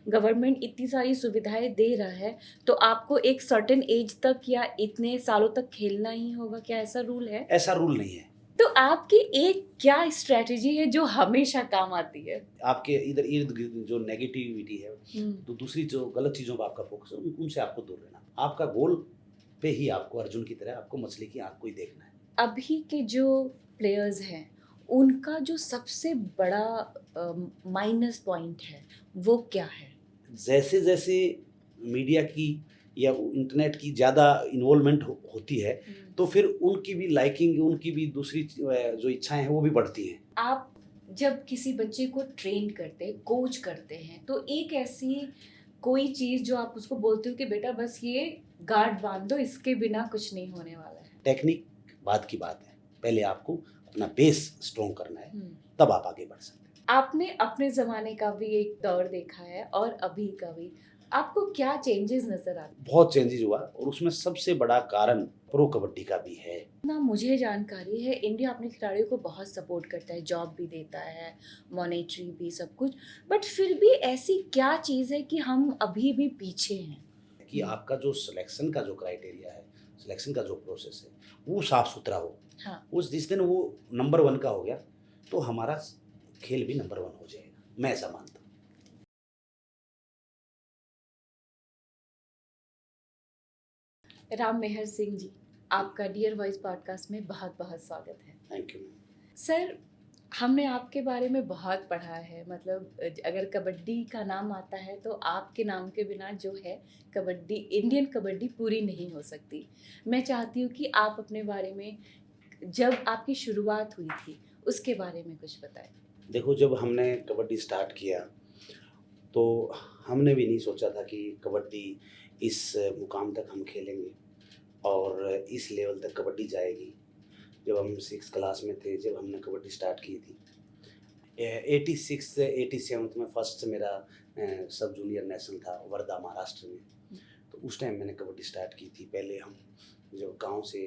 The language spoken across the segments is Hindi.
गवर्नमेंट इतनी सारी सुविधाएँ दे रहा है, तो आपको एक सर्टेन एज तक या इतने सालों तक खेलना ही होगा, क्या ऐसा रूल है? ऐसा रूल नहीं है। तो आपकी एक क्या स्ट्रैटेजी है जो हमेशा काम आती है? आपके इधर इर्द-गिर्द जो नेगेटिविटी है, हुँ। तो दूसरी जो गलत चीज़ों पे आपका फ़ोकस है, उनसे आपको दूर रहना। आपका गोल पे ही आपको अर्जुन की तरह आपको मछली की आँख को ही देखना है। अभी के जो प्लेयर्स हैं, उनका जो सबसे बड़ा माइनस पॉइंट है, वो क्या है? जैसे-जैसे मीडिया की या इंटरनेट की ज़्यादा इन्वॉल्वमेंट होती है, हुँ। तो फिर उनकी भी लाइकिंग, उनकी भी दूसरी जो इच्छाएँ हैं, वो भी बढ़ती हैं। आप जब किसी बच्चे को ट्रेन करते हैं, कोच करते हैं, तो एक ऐसी कोई चीज़ जो आप उसको बोलते हो कि बेटा बस ये गार्ड बाँध दो, इसके बिना कुछ नहीं होने वाला है? टेक्निक बाद की बात है। पहले आपको अपना बेस स्ट्रॉन्ग करना है, हुँ। तब आप आगे बढ़ सकते हैं। आपने अपने ज़माने का भी एक दौर देखा है और अभी का भी। आपको क्या चेंजेज़ नज़र आते हैं? बहुत चेंजेज़ हुआ और उसमें सबसे बड़ा कारण प्रो कबड्डी का भी है। ना मुझे जानकारी है, इंडिया अपने खिलाड़ियों को बहुत सपोर्ट करता है, जॉब भी देता है, मॉनेटरी भी सब कुछ। बट फिर भी ऐसी क्या चीज़ है कि हम अभी भी पीछे हैं? कि आपका जो सिलेक्शन का जो क्राइटेरिया है, सिलेक्शन का जो प्रोसेस है, वो साफ-सुथरा हो। हाँ। उस जिस दिन वो नंबर 1 का हो गया, तो हमारा खेल भी नंबर 1 हो जाएगा। मैं ऐसा मानता हूँ। राम मेहर सिंह जी, आपका डियर वॉइस पॉडकास्ट में बहुत-बहुत स्वागत है। Thank you. सर, हमने आपके बारे में बहुत पढ़ा है, मतलब अगर कबड्डी का नाम आता है तो आपके नाम के बिना जो है कबड्डी, इंडियन कबड्डी पूरी नहीं हो सकती। मैं चाहती हूँ कि आप अपने बारे में, जब आपकी शुरुआत हुई थी, उसके बारे में कुछ बताएँ? देखो, जब हमने कबड्डी स्टार्ट किया, तो हमने भी नहीं सोचा था कि कबड्डी इस मुकाम तक हम खेलेंगे और इस लेवल तक कबड्डी जाएगी। जब हम 6th क्लास में थे, जब हमने कबड्डी स्टार्ट की थी, 86 से 87 में फर्स्ट मेरा सब जूनियर नेशनल था वर्धा महाराष्ट्र में। तो उस टाइम मैंने कबड्डी स्टार्ट की थी। पहले हम जब गांव से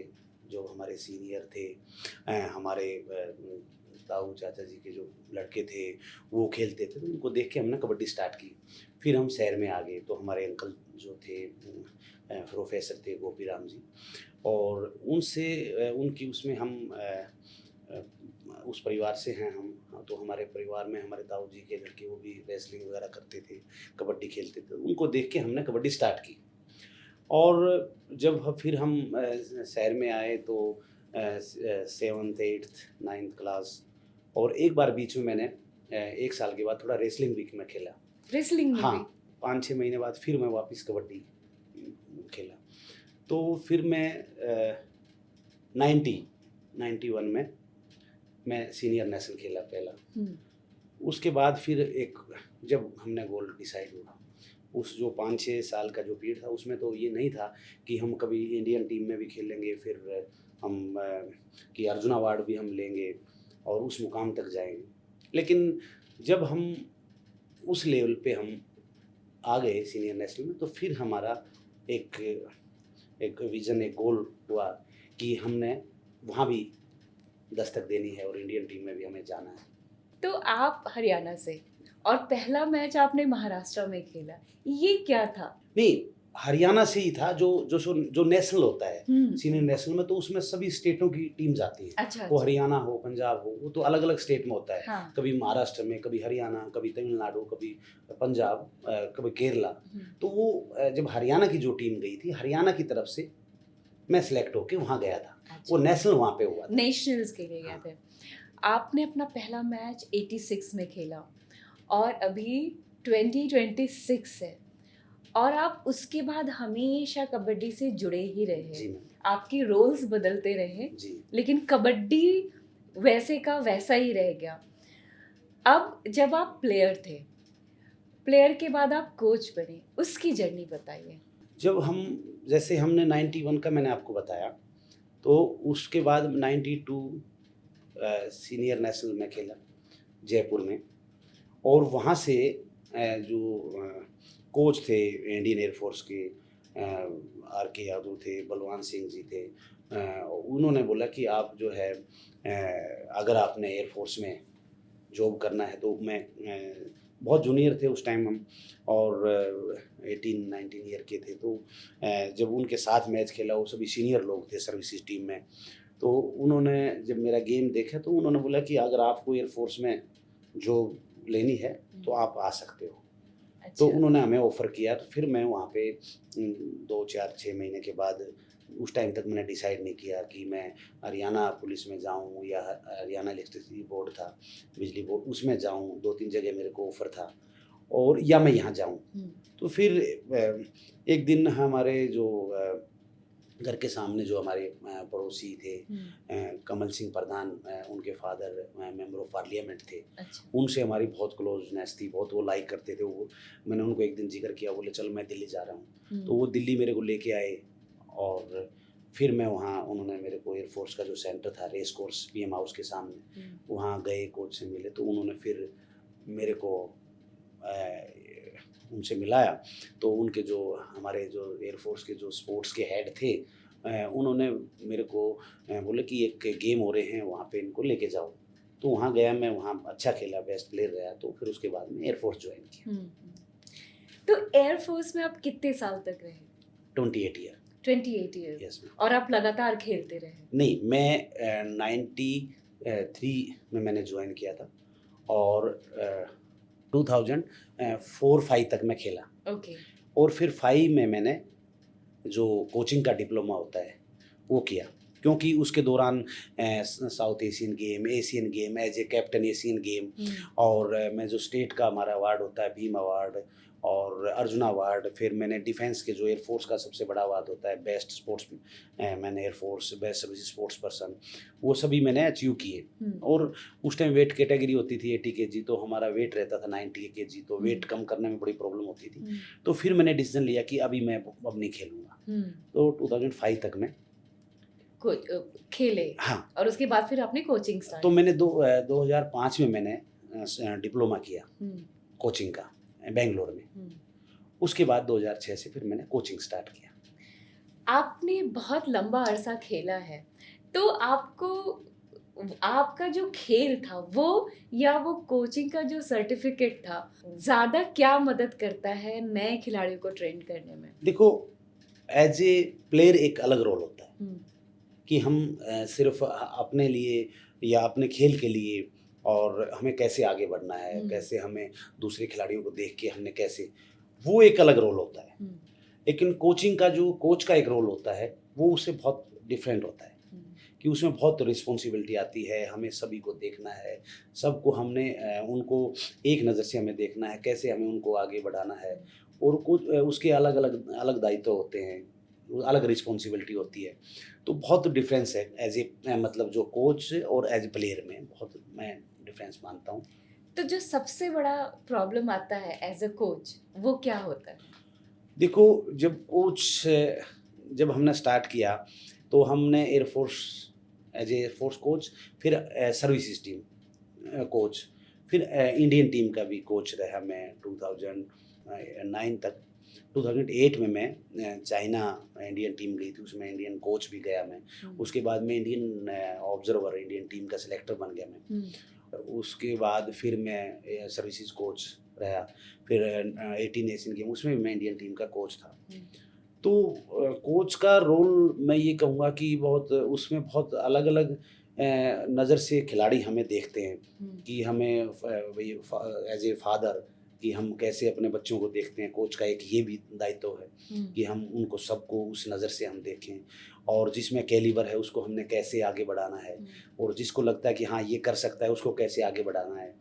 जो हमारे सीनियर थे, हमारे ताऊ चाचा जी के जो लड़के थे, वो खेलते थे, तो उनको देख के हमने कबड्डी स्टार्ट की। फिर हम शहर में आ गए, तो हमारे अंकल जो थे प्रोफेसर थे गोपी राम जी, और उनसे उनकी उसमें हम अ, उस परिवार से हैं हम। हाँ, तो हमारे परिवार में हमारे ताऊ जी के लड़के वो भी रेसलिंग वगैरह करते थे, कबड्डी खेलते थे। उनको देख के हमने कबड्डी स्टार्ट की। और जब फिर हम शहर में आए, तो 7th 8th 9th क्लास, और एक बार बीच में मैंने 1 साल के बाद थोड़ा रेसलिंग भी मैं खेला। रेसलिंग में हाँ, भी? 5-6 महीने बाद फिर मैं वापस कबड्डी खेला। तो फिर मैं 91 में मैं सीनियर नेशनल खेला पहला। हुँ। उसके बाद फिर एक, जब हमने गोल डिसाइड हुआ, उस जो 5-6 साल का जो पीरियड था, उसमें तो ये नहीं था कि हम कभी इंडियन टीम में भी खेलेंगे, फिर हम कि अर्जुन अवार्ड भी हम लेंगे और उस मुकाम तक जाएँगे। लेकिन जब हम उस लेवल पे हम आ गए सीनियर नेशनल में, तो फिर हमारा एक एक विज़न, एक गोल हुआ कि हमने वहाँ भी दस्तक देनी है और इंडियन टीम में भी हमें जाना है। तो आप हरियाणा से और पहला मैच आपने महाराष्ट्र में खेला, ये क्या था? नहीं, हरियाणा से ही था, जो जो सो जो नेशनल होता है, हुँ। सीनियर नेशनल में, तो उसमें सभी स्टेटों की टीम जाती है। अच्छा, वो अच्छा। हरियाणा हो, पंजाब हो, वो तो अलग-अलग स्टेट में होता है। हाँ। कभी महाराष्ट्र में, कभी हरियाणा, कभी तमिलनाडु, कभी पंजाब, कभी केरला। हुँ। तो वो जब हरियाणा की जो टीम गई थी, हरियाणा की तरफ से मैं सेलेक्ट होके वहाँ गया था। वो अच्छा, नेशनल वहाँ पे हुआ था। नेशनल्स के लिए गए हाँ। थे। आपने अपना पहला मैच 86 में खेला और अभी 2026 है और आप उसके बाद हमेशा कबड्डी से जुड़े ही रहे। जी मैम। आपकी रोल्स बदलते रहे, जी। लेकिन कबड्डी वैसे का वैसा ही रह गया। अब जब आप प्लेयर थे, प्लेयर के बाद आप कोच बने, उसकी जर्नी बताइए? जब हम, जैसे हमने 91 का मैंने आपको बताया, तो उसके बाद 92 सीनियर नेशनल में खेला जयपुर में, और वहाँ से जो कोच थे इंडियन एयर फोर्स के, आर के यादव थे, बलवान सिंह जी थे, उन्होंने बोला कि आप जो है, अगर आपने एयर फोर्स में जॉब करना है, तो मैं बहुत जूनियर थे उस टाइम हम, और 18-19 ईयर के थे। तो जब उनके साथ मैच खेला, वो सभी सीनियर लोग थे सर्विसेज टीम में। तो उन्होंने जब मेरा गेम देखा तो उन्होंने बोला कि अगर आपको एयरफोर्स में जॉब लेनी है तो आप आ सकते हो। तो अच्छा। उन्होंने हमें ऑफ़र किया, तो फिर मैं वहाँ पे 2-4-6 महीने के बाद, उस टाइम तक मैंने डिसाइड नहीं किया कि मैं हरियाणा पुलिस में जाऊँ या हरियाणा इलेक्ट्रिसिटी बोर्ड था, बिजली बोर्ड, उसमें जाऊँ। 2-3 जगह मेरे को ऑफ़र था, और या मैं यहाँ जाऊँ। हुँ, तो फिर एक दिन हमारे जो घर के सामने जो हमारे पड़ोसी थे, हुँ, कमल सिंह प्रधान, उनके फादर मेंबर ऑफ पार्लियामेंट थे। अच्छा। उनसे हमारी बहुत क्लोजनेस थी, बहुत वो लाइक करते थे वो। मैंने उनको एक दिन ज़िक्र किया, बोले चल मैं दिल्ली जा रहा हूँ। तो हुँ, वो दिल्ली मेरे को लेके आए, और फिर मैं वहाँ, उन्होंने मेरे को एयरफोर्स का जो सेंटर था रेस कोर्स पीएम हाउस के सामने, हुँ, वहाँ गए, कोच से मिले। तो उन्होंने फिर मेरे को उनसे मिलाया। तो उनके जो, हमारे जो एयरफोर्स के जो स्पोर्ट्स के हेड थे, उन्होंने मेरे को बोले कि एक गेम हो रहे हैं वहाँ पे, इनको लेके जाओ। तो वहाँ गया मैं, वहाँ अच्छा खेला, बेस्ट प्लेयर रहा। तो फिर उसके बाद में एयरफोर्स ज्वाइन किया। हुँ, हुँ। तो एयर फ़ोर्स में आप कितने साल तक रहे? 28 ईयर। 28 years, yes ma'am. और आप लगातार खेलते रहे? नहीं, मैं 93 में मैंने ज्वाइन किया था, और 2004-5 तक मैं खेला। ओके। और फिर 5 में मैंने जो कोचिंग का डिप्लोमा होता है वो किया, क्योंकि उसके दौरान south Asian game, Asian game, as a captain Asian game, हुँ, और मैं जो स्टेट का हमारा अवार्ड होता है, भीम अवार्ड और अर्जुन अवार्ड, फिर मैंने डिफेंस के जो एयरफोर्स का सबसे बड़ा अवार्ड होता है best sports man air force, best service sports person, वो सभी मैंने अचीव किए। हुँ, और उस टाइम वेट कैटेगरी होती थी 80 केजी, तो हमारा वेट रहता था 90 केजी, तो हुँ, वेट कम करने में बड़ी प्रॉब्लम होती थी। हुँ, तो फिर मैंने डिसीजन लिया कि अभी मैं अब नहीं खेलूँगा। हुँ। तो 2005 तक मैं, खेले, हाँ, और उसके बाद फिर आपने कोचिंग स्टार्ट तो की? मैंने 2005 में मैंने डिप्लोमा किया हुँ, कोचिंग का, बेंगलोर में। हुँ। उसके बाद 2006 से फिर मैंने कोचिंग स्टार्ट किया। आपने बहुत लंबा अरसा खेला है, तो आपको आपका जो खेल था वो, या वो कोचिंग का जो सर्टिफिकेट था, ज़्यादा क्या मदद करता है नए खिलाड़ियों को ट्रेन करने में? देखो, एज ए प्लेयर एक अलग रोल होता है हुँ, कि हम सिर्फ अपने लिए या अपने खेल के लिए, और हमें कैसे आगे बढ़ना है, हुँ, कैसे हमें दूसरे खिलाड़ियों को देख के हमने कैसे, वो एक अलग रोल होता है। हुँ, लेकिन कोचिंग का जो कोच का एक रोल होता है, वो उससे बहुत डिफरेंट होता है, हुँ, कि उसमें बहुत रिस्पॉन्सिबिलिटी आती है, हमें सभी को देखना है, सबको हमने उनको एक नज़र से हमें देखना है, कैसे हमें उनको आगे बढ़ाना है। और कुछ उसके अलग-अलग अलग दायित्व होते हैं, अलग रिस्पॉन्सिबिलिटी होती है। तो बहुत डिफरेंस है एज़ ए मतलब जो कोच और एज़ ए प्लेयर में बहुत मैं डिफरेंस मानता हूँ। तो जो सबसे बड़ा प्रॉब्लम आता है एज़ अ कोच, वो क्या होता है? देखो, जब हमने स्टार्ट किया, तो हमने air force, as a air force coach, फिर सर्विसेज टीम कोच, फिर इंडियन टीम का भी कोच रहा मैं 2009 तक। 2008 में मैं चाइना इंडियन टीम गई थी, उसमें इंडियन कोच भी गया मैं। हुँ, उसके बाद में इंडियन ऑब्जर्वर, इंडियन टीम का सिलेक्टर बन गया मैं। हुँ, उसके बाद फिर मैं सर्विसेज कोच रहा, फिर 18 एशियन गेम, उसमें भी मैं इंडियन टीम का कोच था। हुँ, तो कोच का रोल मैं ये कहूँगा कि बहुत, उसमें बहुत अलग-अलग नज़र से खिलाड़ी हमें देखते हैं, हुँ, कि हमें वही एज़ ए फादर, कि हम कैसे अपने बच्चों को देखते हैं। कोच का एक ये भी दायित्व है हुँ, कि हम उनको सबको उस नज़र से हम देखें, और जिसमें कैलिबर है उसको हमने कैसे आगे बढ़ाना है, हुँ, और जिसको लगता है कि हाँ ये कर सकता है उसको कैसे आगे बढ़ाना है।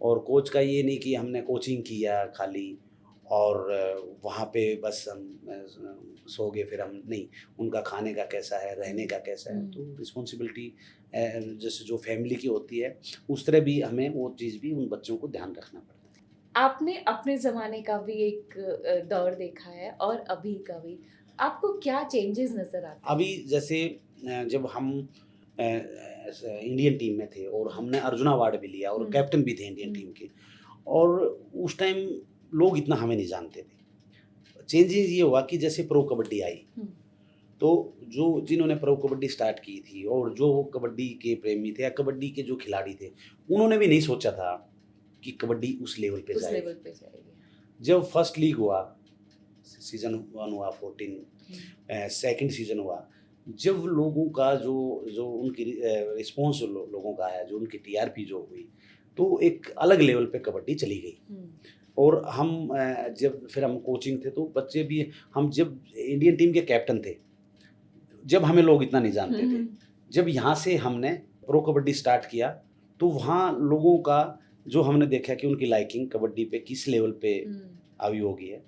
और कोच का ये नहीं कि हमने कोचिंग किया खाली, और वहाँ पे बस हम सो गए, फिर हम नहीं, उनका खाने का कैसा है, रहने का कैसा है। हुँ। तो रिस्पॉन्सिबिलिटी जैसे जो फैमिली की होती है, उस तरह भी हमें वो चीज़ भी उन बच्चों को ध्यान रखना पड़ता है। आपने अपने ज़माने का भी एक दौर देखा है और अभी का भी। आपको क्या चेंजेस नज़र आते हैं? अभी जैसे जब हम इंडियन टीम में थे, और हमने अर्जुन अवार्ड भी लिया, और हुँ, कैप्टन भी थे इंडियन हुँ, टीम के, और उस टाइम लोग इतना हमें नहीं जानते थे। चेंजेस ये हुआ कि जैसे प्रो कबड्डी आई, हुँ, तो जो जिन्होंने प्रो कबड्डी स्टार्ट की थी, और जो कबड्डी के प्रेमी थे या कबड्डी के जो खिलाड़ी थे, उन्होंने भी नहीं सोचा था कि कबड्डी उस लेवल पे उस जाएगी। लेवल पे जाएगी। जब फर्स्ट लीग हुआ, सीजन 1 हुआ 14, हम्म, सेकंड सीजन हुआ, जब लोगों का जो जो उनकी रिस्पॉन्स लोगों का आया, जो उनकी टीआरपी जो हुई, तो एक अलग लेवल पे कबड्डी चली गई। हम्म, और हम जब फिर हम कोचिंग थे तो बच्चे भी, हम जब इंडियन टीम के कैप्टन थे, जब हमें लोग इतना नहीं जानते थे, हम्म, जब यहाँ से हमने प्रो कबड्डी स्टार्ट किया तो वहाँ लोगों का जो हमने देखा कि उनकी लाइकिंग कबड्डी पे किस लेवल पे आई होगी है,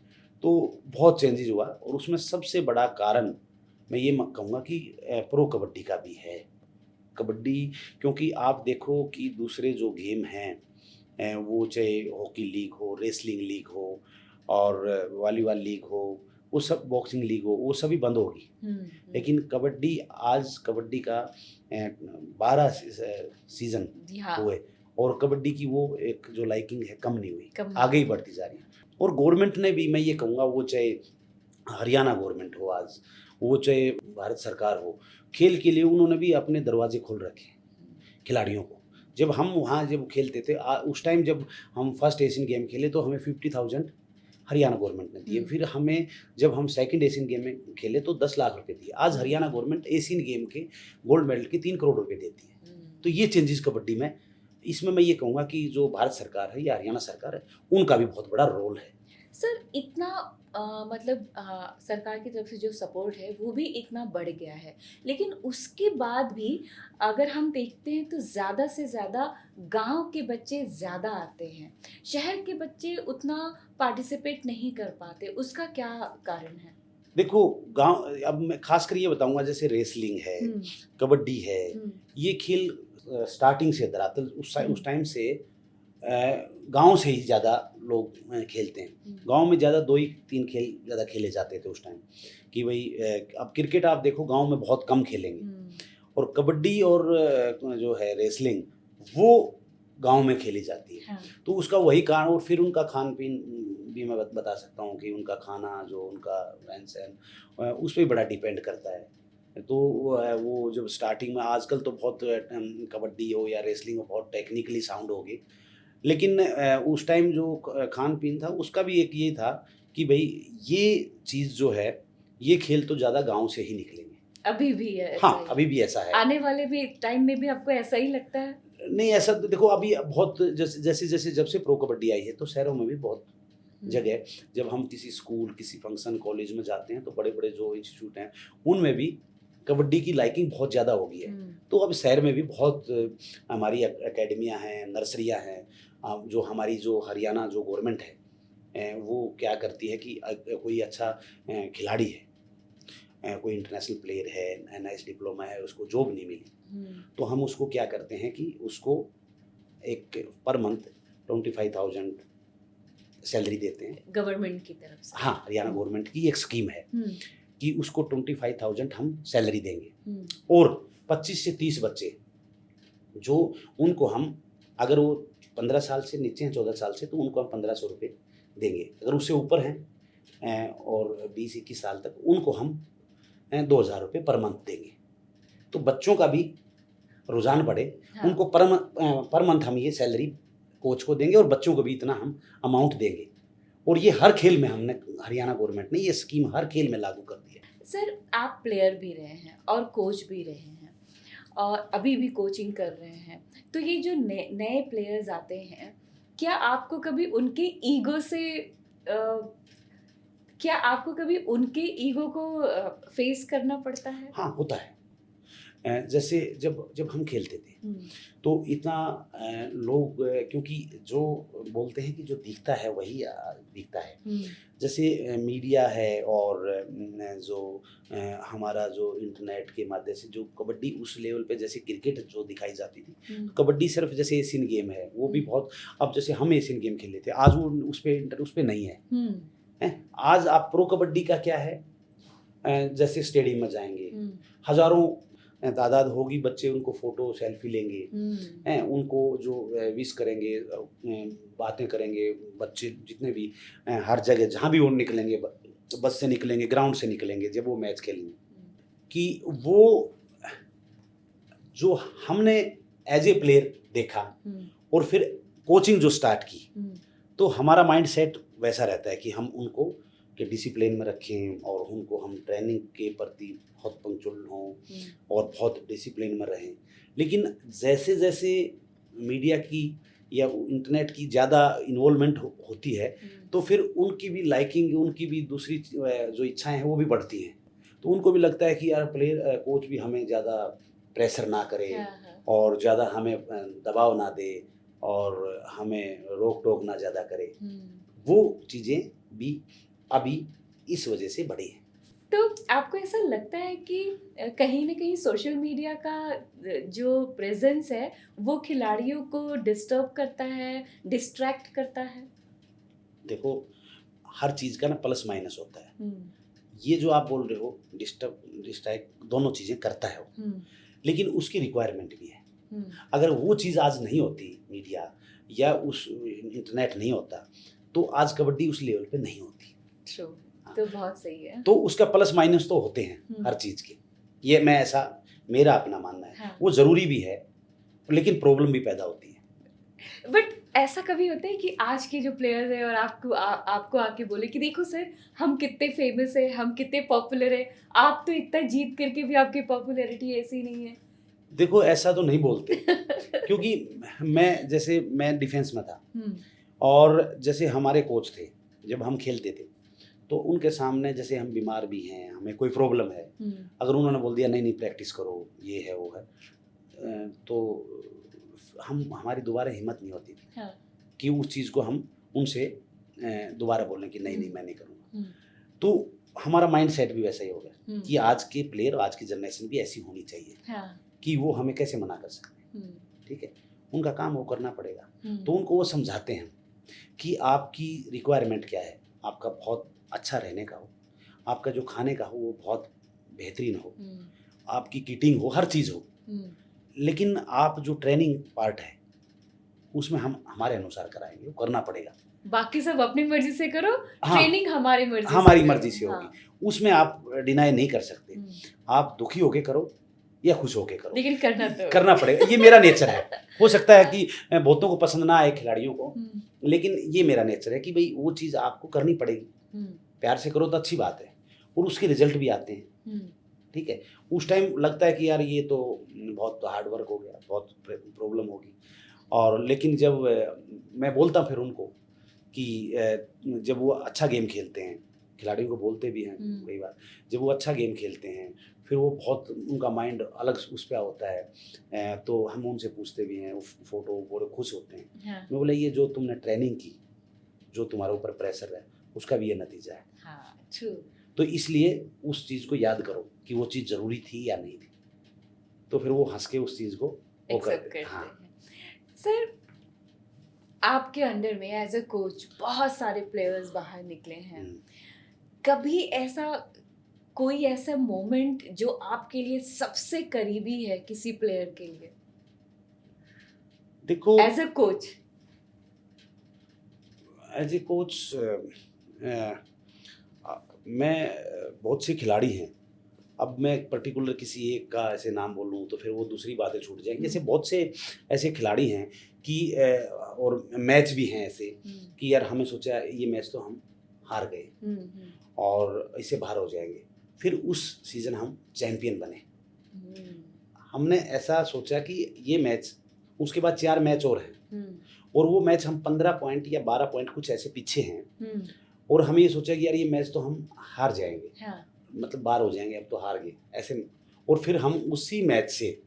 तो बहुत चेंजेस हुआ। और उसमें सबसे बड़ा कारण मैं ये कहूँगा कि प्रो कबड्डी का भी है। कबड्डी, क्योंकि आप देखो कि दूसरे जो गेम हैं, वो चाहे हॉकी लीग हो, रेसलिंग लीग हो और वॉलीबॉल लीग हो, वो सब, बॉक्सिंग लीग हो, वो सभी बंद होगी। लेकिन कबड्डी, आज कबड्डी का 12 सीजन हाँ, हुए और कबड्डी की वो एक जो लाइकिंग है कम नहीं हुई, कम आगे ही बढ़ती जा रही है। और गवर्नमेंट ने भी, मैं ये कहूँगा, वो चाहे हरियाणा गवर्नमेंट हो आज, वो चाहे भारत सरकार हो, खेल के लिए उन्होंने भी अपने दरवाजे खोल रखे हैं खिलाड़ियों को। जब हम वहाँ जब खेलते थे, उस टाइम जब हम फर्स्ट एशियन गेम खेले तो हमें 50,000 हरियाणा गवर्नमेंट ने दिए। फिर हमें जब हम सेकंड एशियन गेम में खेले तो 10 लाख रुपए दिए। आज हरियाणा गवर्नमेंट एशियन गेम के गोल्ड मेडल के 3 करोड़ रुपए देती है। तो ये चेंजेस कबड्डी में, इसमें मैं ये कहूँगा कि जो भारत सरकार है या हरियाणा सरकार है, उनका भी बहुत बड़ा रोल है। सर इतना मतलब सरकार की तरफ से जो सपोर्ट है वो भी इतना बढ़ गया है, लेकिन उसके बाद भी अगर हम देखते हैं तो ज़्यादा से ज़्यादा गांव के बच्चे ज़्यादा आते हैं, शहर के बच्चे उतना पार्टिसिपेट नहीं कर पाते, उसका क्या कारण है? देखो, गांव, अब मैं खास कर ये बताऊंगा, जैसे रेसलिंग है, कबड्डी है, ये खेल स्टार्टिंग से धरातल उस टाइम से गांव से ही ज़्यादा लोग खेलते हैं। गांव में ज़्यादा 2 ही 3 खेल ज़्यादा खेले जाते थे उस टाइम, कि भाई अब क्रिकेट आप देखो गांव में बहुत कम खेलेंगे, और कबड्डी और जो है रेसलिंग, वो गांव में खेली जाती है। हाँ। तो उसका वही कारण, और फिर उनका खान पीन भी मैं बता सकता हूँ कि उनका खाना, जो उनका रहन सहन, उस पर बड़ा डिपेंड करता है। तो वो जब स्टार्टिंग में, आजकल तो बहुत कबड्डी हो या रेसलिंग हो बहुत टेक्निकली साउंड होगी, लेकिन उस टाइम जो खान पीन था उसका भी एक ये था कि भाई ये चीज़ जो है, ये खेल तो ज़्यादा गांव से ही निकलेंगे। अभी भी है ऐसा हाँ, ही? अभी भी ऐसा है। आने वाले भी टाइम में भी आपको ऐसा ही लगता है? नहीं, ऐसा तो देखो, अभी बहुत जैसे जैसे जब से प्रो कबड्डी आई है तो शहरों में भी बहुत जगह, जब हम किसी स्कूल, किसी फंक्शन, कॉलेज में जाते हैं तो बड़े बड़े जो इंस्टीट्यूट हैं उनमें भी कबड्डी की लाइकिंग बहुत ज़्यादा हो गई है। तो अब शहर में भी बहुत हमारी एकेडमियाँ हैं, नर्सरियाँ हैं। जो हमारी जो हरियाणा जो गवर्नमेंट है, वो क्या करती है कि कोई अच्छा खिलाड़ी है, कोई इंटरनेशनल प्लेयर है, NIS डिप्लोमा है, उसको जॉब नहीं मिली, तो हम उसको क्या करते हैं कि उसको एक पर मंथ 25,000 सैलरी देते हैं गवर्नमेंट की तरफ से? हाँ, हरियाणा गवर्नमेंट की एक स्कीम है कि उसको 25,000 हम सैलरी देंगे, और 25 से 30 बच्चे जो, उनको हम, अगर वो 15 साल से नीचे हैं, 14 साल से, तो उनको हम 1,500 रुपये देंगे। अगर उससे ऊपर हैं और 20-21 साल तक, उनको हम 2,000 रुपये पर मंथ देंगे। तो बच्चों का भी रुझान बढ़े, हाँ। उनको पर मंथ हम ये सैलरी कोच को देंगे और बच्चों को भी इतना हम अमाउंट देंगे। और ये हर खेल में हमने, हरियाणा गवर्नमेंट ने ये स्कीम हर खेल में लागू कर दी है। सर आप प्लेयर भी रहे हैं और कोच भी रहे हैं और अभी भी कोचिंग कर रहे हैं, तो ये जो नए प्लेयर्स आते हैं, क्या आपको कभी उनके ईगो से क्या आपको कभी उनके ईगो को फेस करना पड़ता है? हाँ, होता है। जैसे जब हम खेलते थे तो इतना लोग, क्योंकि जो बोलते हैं कि जो दिखता है वही दिखता है। जैसे मीडिया है और जो हमारा जो इंटरनेट के माध्यम से जो कबड्डी उस लेवल पे, जैसे क्रिकेट जो दिखाई जाती थी, कबड्डी सिर्फ जैसे एशियन गेम है वो भी बहुत, अब जैसे हम एशियन गेम खेले थे, आज वो उस पे नहीं है। आज आप प्रो कबड्डी का क्या है, जैसे स्टेडियम में जाएंगे, हजारों तादाद होगी, बच्चे उनको फोटो सेल्फी लेंगे, उनको जो विश करेंगे, बातें करेंगे, बच्चे जितने भी हर जगह जहाँ भी वो निकलेंगे, बस से निकलेंगे, ग्राउंड से निकलेंगे, जब वो मैच खेलेंगे, कि वो जो हमने एज ए प्लेयर देखा और फिर कोचिंग जो स्टार्ट की, हम्म, तो हमारा माइंड सेट वैसा रहता है कि हम उनको के डिसिप्लिन में रखें और उनको हम ट्रेनिंग के प्रति बहुत पंक्चुअल हों और बहुत डिसिप्लिन में रहें। लेकिन जैसे जैसे मीडिया की या इंटरनेट की ज़्यादा इन्वॉल्वमेंट होती है, तो फिर उनकी भी लाइकिंग, उनकी भी दूसरी जो इच्छाएं हैं वो भी बढ़ती हैं। तो उनको भी लगता है कि यार प्लेयर कोच भी हमें ज़्यादा प्रेशर ना करे हाँ, हाँ, और ज़्यादा हमें दबाव ना दे और हमें रोक टोक ना ज़्यादा करे। वो चीज़ें भी अभी इस वजह से बढ़ी हैं। तो आपको ऐसा लगता है कि कहीं ना कहीं सोशल मीडिया का जो प्रेजेंस है वो खिलाड़ियों को डिस्टर्ब करता है, डिस्ट्रैक्ट करता है? देखो, हर चीज़ का ना प्लस माइनस होता है। हम्म, ये जो आप बोल रहे हो डिस्टर्ब डिस्ट्रैक्ट दोनों चीज़ें करता है वो, हम्म, लेकिन उसकी रिक्वायरमेंट भी है। हम्म, अगर वो चीज़ आज नहीं होती, मीडिया या उस इंटरनेट नहीं होता, तो आज कबड्डी उस लेवल पे नहीं होती। ट्रू। हाँ, तो बहुत सही है। तो उसका प्लस माइनस तो होते हैं हर चीज़ के। ये मैं ऐसा मेरा अपना मानना है। हाँ। वो ज़रूरी भी है, लेकिन प्रॉब्लम भी पैदा होती है। बट ऐसा कभी होता है कि आज के जो प्लेयर्स हैं और आपको आके बोले कि देखो सर, हम कितने फेमस है, हम कितने पॉपुलर है, आप तो इतना जीत करके भी आपकी पॉपुलैरिटी ऐसी नहीं है। देखो, ऐसा तो नहीं बोलते, क्योंकि मैं डिफेंस में था हम्म, और जैसे हमारे कोच थे, जब हम खेलते थे तो उनके सामने जैसे हम बीमार भी हैं, हमें कोई प्रॉब्लम है, अगर उन्होंने बोल दिया नहीं नहीं प्रैक्टिस करो, ये है वो है, तो हम हमारी दोबारा हिम्मत नहीं होती थी हाँ, कि उस चीज़ को हम उनसे दोबारा बोलें कि नहीं नहीं मैं नहीं करूँगा। तो हमारा माइंड सेट भी वैसा ही हो गया कि आज के प्लेयर, आज की जनरेशन भी ऐसी होनी चाहिए हाँ, कि वो हमें कैसे मना कर सकते हैं। ठीक है, उनका काम वो करना पड़ेगा। तो उनको वो समझाते हैं कि आपकी रिक्वायरमेंट क्या है, आपका बहुत अच्छा रहने का हो, आपका जो खाने का हो वो बहुत बेहतरीन हो, आपकी किटिंग हो, हर चीज़ हो, लेकिन आप जो ट्रेनिंग पार्ट है उसमें हम हमारे अनुसार कराएंगे, वो करना पड़ेगा। बाकी सब अपनी मर्जी से करो, हाँ, ट्रेनिंग हमारी मर्जी हमारी से मर्जी करो। से होगी, हाँ, उसमें आप डिनाई नहीं कर सकते। आप दुखी होके करो या खुश होके करो, लेकिन करना करना पड़ेगा। ये मेरा नेचर है। हो सकता है कि बहुतों को पसंद ना आए खिलाड़ियों को, लेकिन ये मेरा नेचर है कि भाई वो चीज़ आपको करनी पड़ेगी। प्यार से करो तो अच्छी बात है और उसके रिजल्ट भी आते हैं। ठीक है, उस टाइम लगता है कि यार ये तो बहुत हार्ड वर्क हो गया, बहुत प्रॉब्लम होगी, और लेकिन जब मैं बोलता फिर उनको कि जब वो अच्छा गेम खेलते हैं, खिलाड़ियों को बोलते भी हैं कई बार, जब वो अच्छा गेम खेलते हैं फिर वो बहुत उनका माइंड अलग उस पर होता है, तो हम उनसे पूछते भी हैं, फोटो बड़े खुश होते हैं। हाँ, मैं बोला ये जो तुमने ट्रेनिंग की, जो तुम्हारे ऊपर प्रेशर है, उसका भी ये नतीजा है। हाँ, ट्रू। तो इसलिए उस चीज़ को याद करो कि वो चीज़ ज़रूरी थी या नहीं थी, तो फिर वो हंस के उस चीज़ को वो एक्सेप्ट करते हैं। करते हाँ। हैं। सर, आपके अंडर में एज अ कोच बहुत सारे प्लेयर्स बाहर निकले हैं। कभी ऐसा कोई ऐसा मोमेंट जो आपके लिए सबसे करीबी है किसी प्लेयर के लिए देखो, as a coach? As a coach मैं बहुत से खिलाड़ी हैं, अब मैं पर्टिकुलर किसी एक का ऐसे नाम बोलूँ तो फिर वो दूसरी बातें छूट जाएंगी। जैसे बहुत से ऐसे खिलाड़ी हैं कि और मैच भी हैं ऐसे कि यार हमें सोचा ये मैच तो हम हार गए और इससे बाहर हो जाएंगे, फिर उस सीज़न हम चैंपियन बने। हमने ऐसा सोचा कि ये मैच, उसके बाद 4 मैच और हैं और वो मैच हम 15 पॉइंट या 12 पॉइंट कुछ ऐसे पीछे हैं, और हमें ये सोचा कि यार ये मैच तो हम हार जाएंगे। हाँ। मतलब बाहर हो जाएंगे, अब तो हार गए ऐसे में। और फिर हम उसी मैच से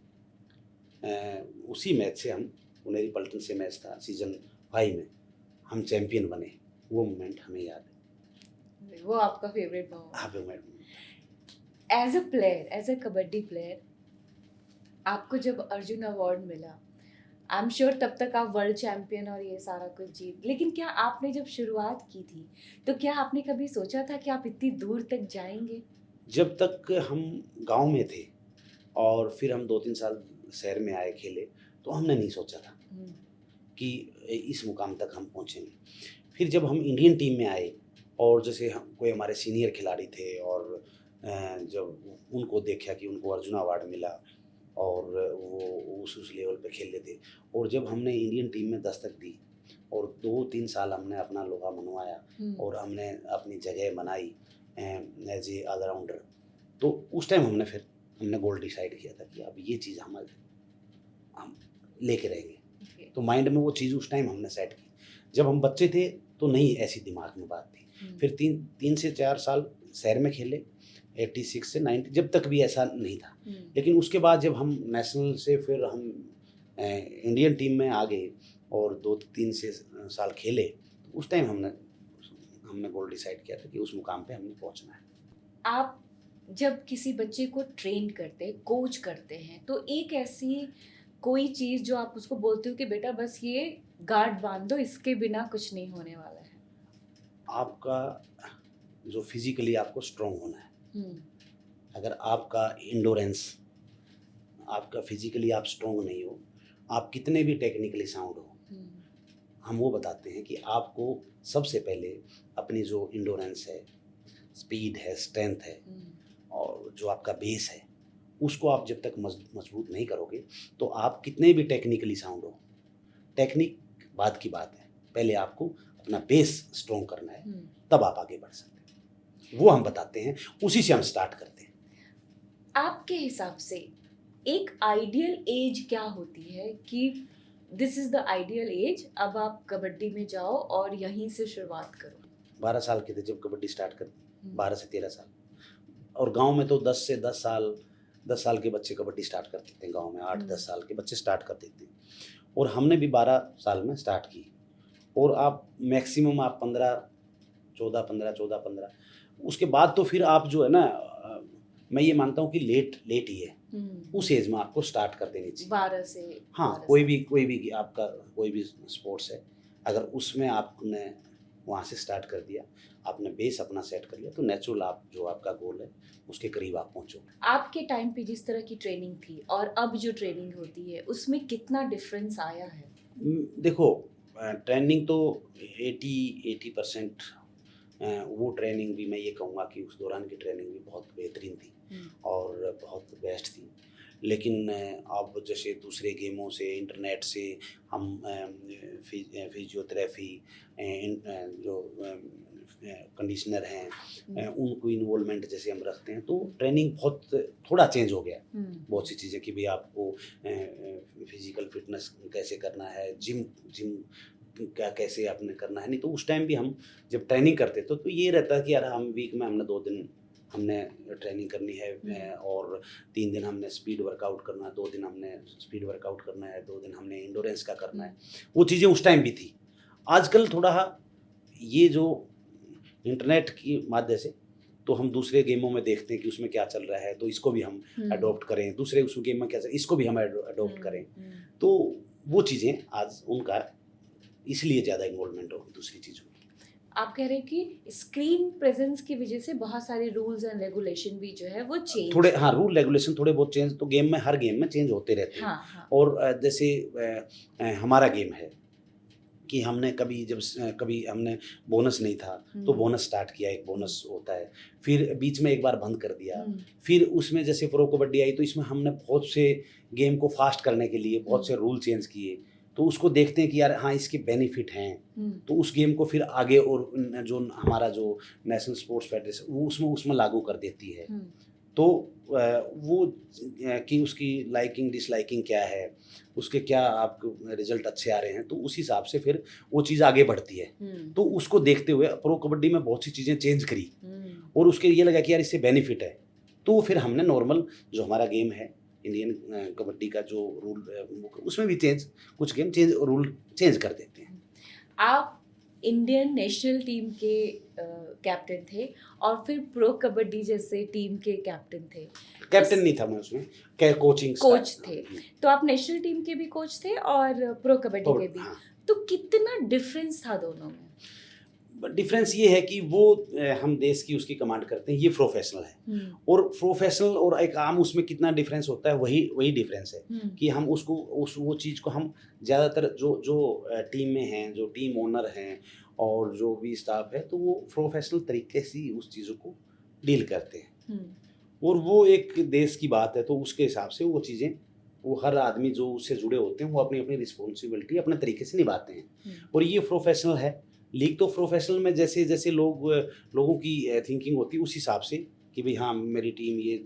हम पुनेरी पल्टन से मैच था सीजन 5 में, हम चैंपियन बने। वो मोमेंट हमें याद है। वो आपका फेवरेट मोमेंट? हाँ, favourite. As a player, as a kabaddi player, आपको जब अर्जुन अवार्ड मिला, आई एम श्योर तब तक आप वर्ल्ड चैंपियन और ये सारा कुछ जीत, लेकिन क्या आपने जब शुरुआत की थी तो क्या आपने कभी सोचा था कि आप इतनी दूर तक जाएंगे? जब तक हम गांव में थे और फिर हम 2-3 साल शहर में आए खेले, तो हमने नहीं सोचा था कि इस मुकाम तक हम पहुँचेंगे। फिर जब हम इंडियन टीम में आए और जैसे हम कोई हमारे सीनियर खिलाड़ी थे और जब उनको देखा कि उनको अर्जुन अवार्ड मिला और वो उस लेवल पे खेल रहे थे, और जब हमने इंडियन टीम में दस्तक दी और 2-3 साल हमने अपना लोहा मनवाया और हमने अपनी जगह बनाई एज ए ऑलराउंडर। तो उस टाइम हमने गोल डिसाइड किया था कि अब ये चीज़ हम लेके रहेंगे। तो माइंड में वो चीज़ उस टाइम हमने सेट की। जब हम बच्चे थे तो नहीं ऐसी दिमाग में बात थी। फिर 3 से 4 साल शहर में खेले, 86 से 90, जब तक भी ऐसा नहीं था। लेकिन उसके बाद जब हम नेशनल से फिर हम इंडियन टीम में आ गए और 2-3 से साल खेले, तो उस टाइम हमने गोल डिसाइड किया था कि उस मुकाम पे हमने पहुंचना है। आप जब किसी बच्चे को ट्रेन करते हैं, कोच करते हैं, तो एक ऐसी कोई चीज़ जो आप उसको बोलते हो कि बेटा बस ये गार्ड बांध दो, इसके बिना कुछ नहीं होने वाला है? आपका जो फिजिकली आपको स्ट्रांग होना है। अगर आपका इंडोरेंस, आपका फिजिकली आप स्ट्रांग नहीं हो, आप कितने भी टेक्निकली साउंड हो, हम वो बताते हैं कि आपको सबसे पहले अपनी जो इंडोरेंस है, स्पीड है, स्ट्रेंथ है और जो आपका बेस है, उसको आप जब तक मजबूत नहीं करोगे तो आप कितने भी टेक्निकली साउंड हो, टेक्निक बाद की बात है, पहले आपको अपना बेस स्ट्रॉन्ग करना है, तब आप आगे बढ़ सकते हैं। वो हम बताते हैं, उसी से हम स्टार्ट करते हैं। आपके हिसाब से एक आइडियल एज क्या होती है कि this is the ideal age, अब आप कबड्डी में जाओ और यहीं से शुरुआत करो? 12 साल के थे जब कबड्डी स्टार्ट कर दी, 12 से 13 साल। और गांव में तो 10 से 10 साल के बच्चे कबड्डी स्टार्ट करते थे। गांव में 8-10 साल के बच्चे स्टार्ट करते थे और हमने भी 12 साल में स्टार्ट की। और आप मैक्सिमम आप 14-15 उसके बाद तो फिर आप जो है ना, मैं ये मानता हूँ कि लेट ही है। उस एज में आपको स्टार्ट कर देनी चाहिए 12 से। हाँ, 12 कोई भी आपका कोई भी स्पोर्ट्स है, अगर उसमें आपने वहाँ से स्टार्ट कर दिया, आपने बेस अपना सेट कर लिया, तो नेचुरल आप जो आपका गोल है उसके करीब आप पहुँचोगे। आपके टाइम पे जिस तरह की ट्रेनिंग थी और अब जो ट्रेनिंग होती है उसमें कितना डिफरेंस आया है? देखो, ट्रेनिंग तो 80% वो ट्रेनिंग भी मैं ये कहूँगा कि उस दौरान की ट्रेनिंग भी बहुत बेहतरीन थी और बहुत बेस्ट थी। लेकिन अब जैसे दूसरे गेमों से, इंटरनेट से हम फिजियोथेरेपी, जो कंडीशनर हैं, उनको इन्वॉल्वमेंट जैसे हम रखते हैं, तो ट्रेनिंग बहुत थोड़ा चेंज हो गया। बहुत सी चीज़ें कि भाई आपको फिजिकल फिटनेस कैसे करना है, जिम क्या कैसे आपने करना है। नहीं तो उस टाइम भी हम जब ट्रेनिंग करते थे तो ये रहता कि यार हम वीक में हमने 2 दिन हमने ट्रेनिंग करनी है और 3 दिन हमने स्पीड वर्कआउट करना है, 2 दिन हमने स्पीड वर्कआउट करना है, 2 दिन हमने इंडोरेंस का करना है। वो चीज़ें उस टाइम भी थी। आजकल थोड़ा ये जो इंटरनेट की माध्यम से तो हम दूसरे गेमों में देखते हैं कि उसमें क्या चल रहा है, तो इसको भी हम अडॉप्ट करें, दूसरे उस गेम में क्या चल, इसको भी हम अडॉप्ट करें। तो वो चीज़ें आज उनका इसलिए ज़्यादा इन्वॉल्वमेंट होगी दूसरी चीज़ों में। आप कह रहे हैं कि स्क्रीन प्रेजेंस की वजह से बहुत सारे रूल्स एंड रेगुलेशन भी जो है वो चेंज थोड़े, हाँ, रूल रेगुलेशन थोड़े बहुत चेंज तो गेम में, हर गेम में चेंज होते रहते हैं। हाँ। और जैसे हमारा गेम है कि हमने कभी हमने बोनस नहीं था तो बोनस स्टार्ट किया, एक बोनस होता है, फिर बीच में एक बार बंद कर दिया, फिर उसमें जैसे प्रो कबड्डी आई तो इसमें हमने बहुत से गेम को फास्ट करने के लिए बहुत से रूल चेंज किए। तो उसको देखते हैं कि यार हाँ इसके बेनिफिट हैं, तो उस गेम को फिर आगे और जो हमारा जो नेशनल स्पोर्ट्स फेडरेशन वो उसमें लागू कर देती है। तो वो कि उसकी लाइकिंग डिसलाइकिंग क्या है, उसके क्या आपको रिजल्ट अच्छे आ रहे हैं, तो उस हिसाब से फिर वो चीज़ आगे बढ़ती है। तो उसको देखते हुए प्रो कबड्डी में बहुत सी चीज़ें चेंज करी और उसके ये लगा कि यार इससे बेनिफिट है, तो फिर हमने नॉर्मल जो हमारा गेम है इंडियन कबड्डी का जो रूल उसमें भी कुछ गेम रूल चेंज कर देते हैं। आप इंडियन नेशनल टीम के कैप्टन थे और फिर प्रो कबड्डी जैसे टीम के कैप्टन थे। कैप्टन नहीं था मैं उसमें, कोच थे। तो आप नेशनल टीम के भी कोच थे और प्रो कबड्डी के भी। हाँ। तो कितना डिफरेंस था दोनों में? डिफरेंस ये है कि वो हम देश की उसकी कमांड करते हैं, ये प्रोफेशनल है। और प्रोफेशनल और एक आम उसमें कितना डिफरेंस होता है, वही डिफरेंस है कि हम वो चीज़ को हम ज़्यादातर जो टीम में हैं, जो टीम ओनर हैं और जो भी स्टाफ है, तो वो प्रोफेशनल तरीके से ही उस चीज़ों को डील करते हैं। और वो एक देश की बात है तो उसके हिसाब से वो चीज़ें वो हर आदमी जो उससे जुड़े होते हैं वो अपनी अपनी रिस्पॉन्सिबिलिटी अपने तरीके से निभाते हैं। और ये प्रोफेशनल है। लीग तो प्रोफेशनल में जैसे जैसे लोगों की थिंकिंग होती है उस हिसाब से कि भाई हाँ मेरी टीम ये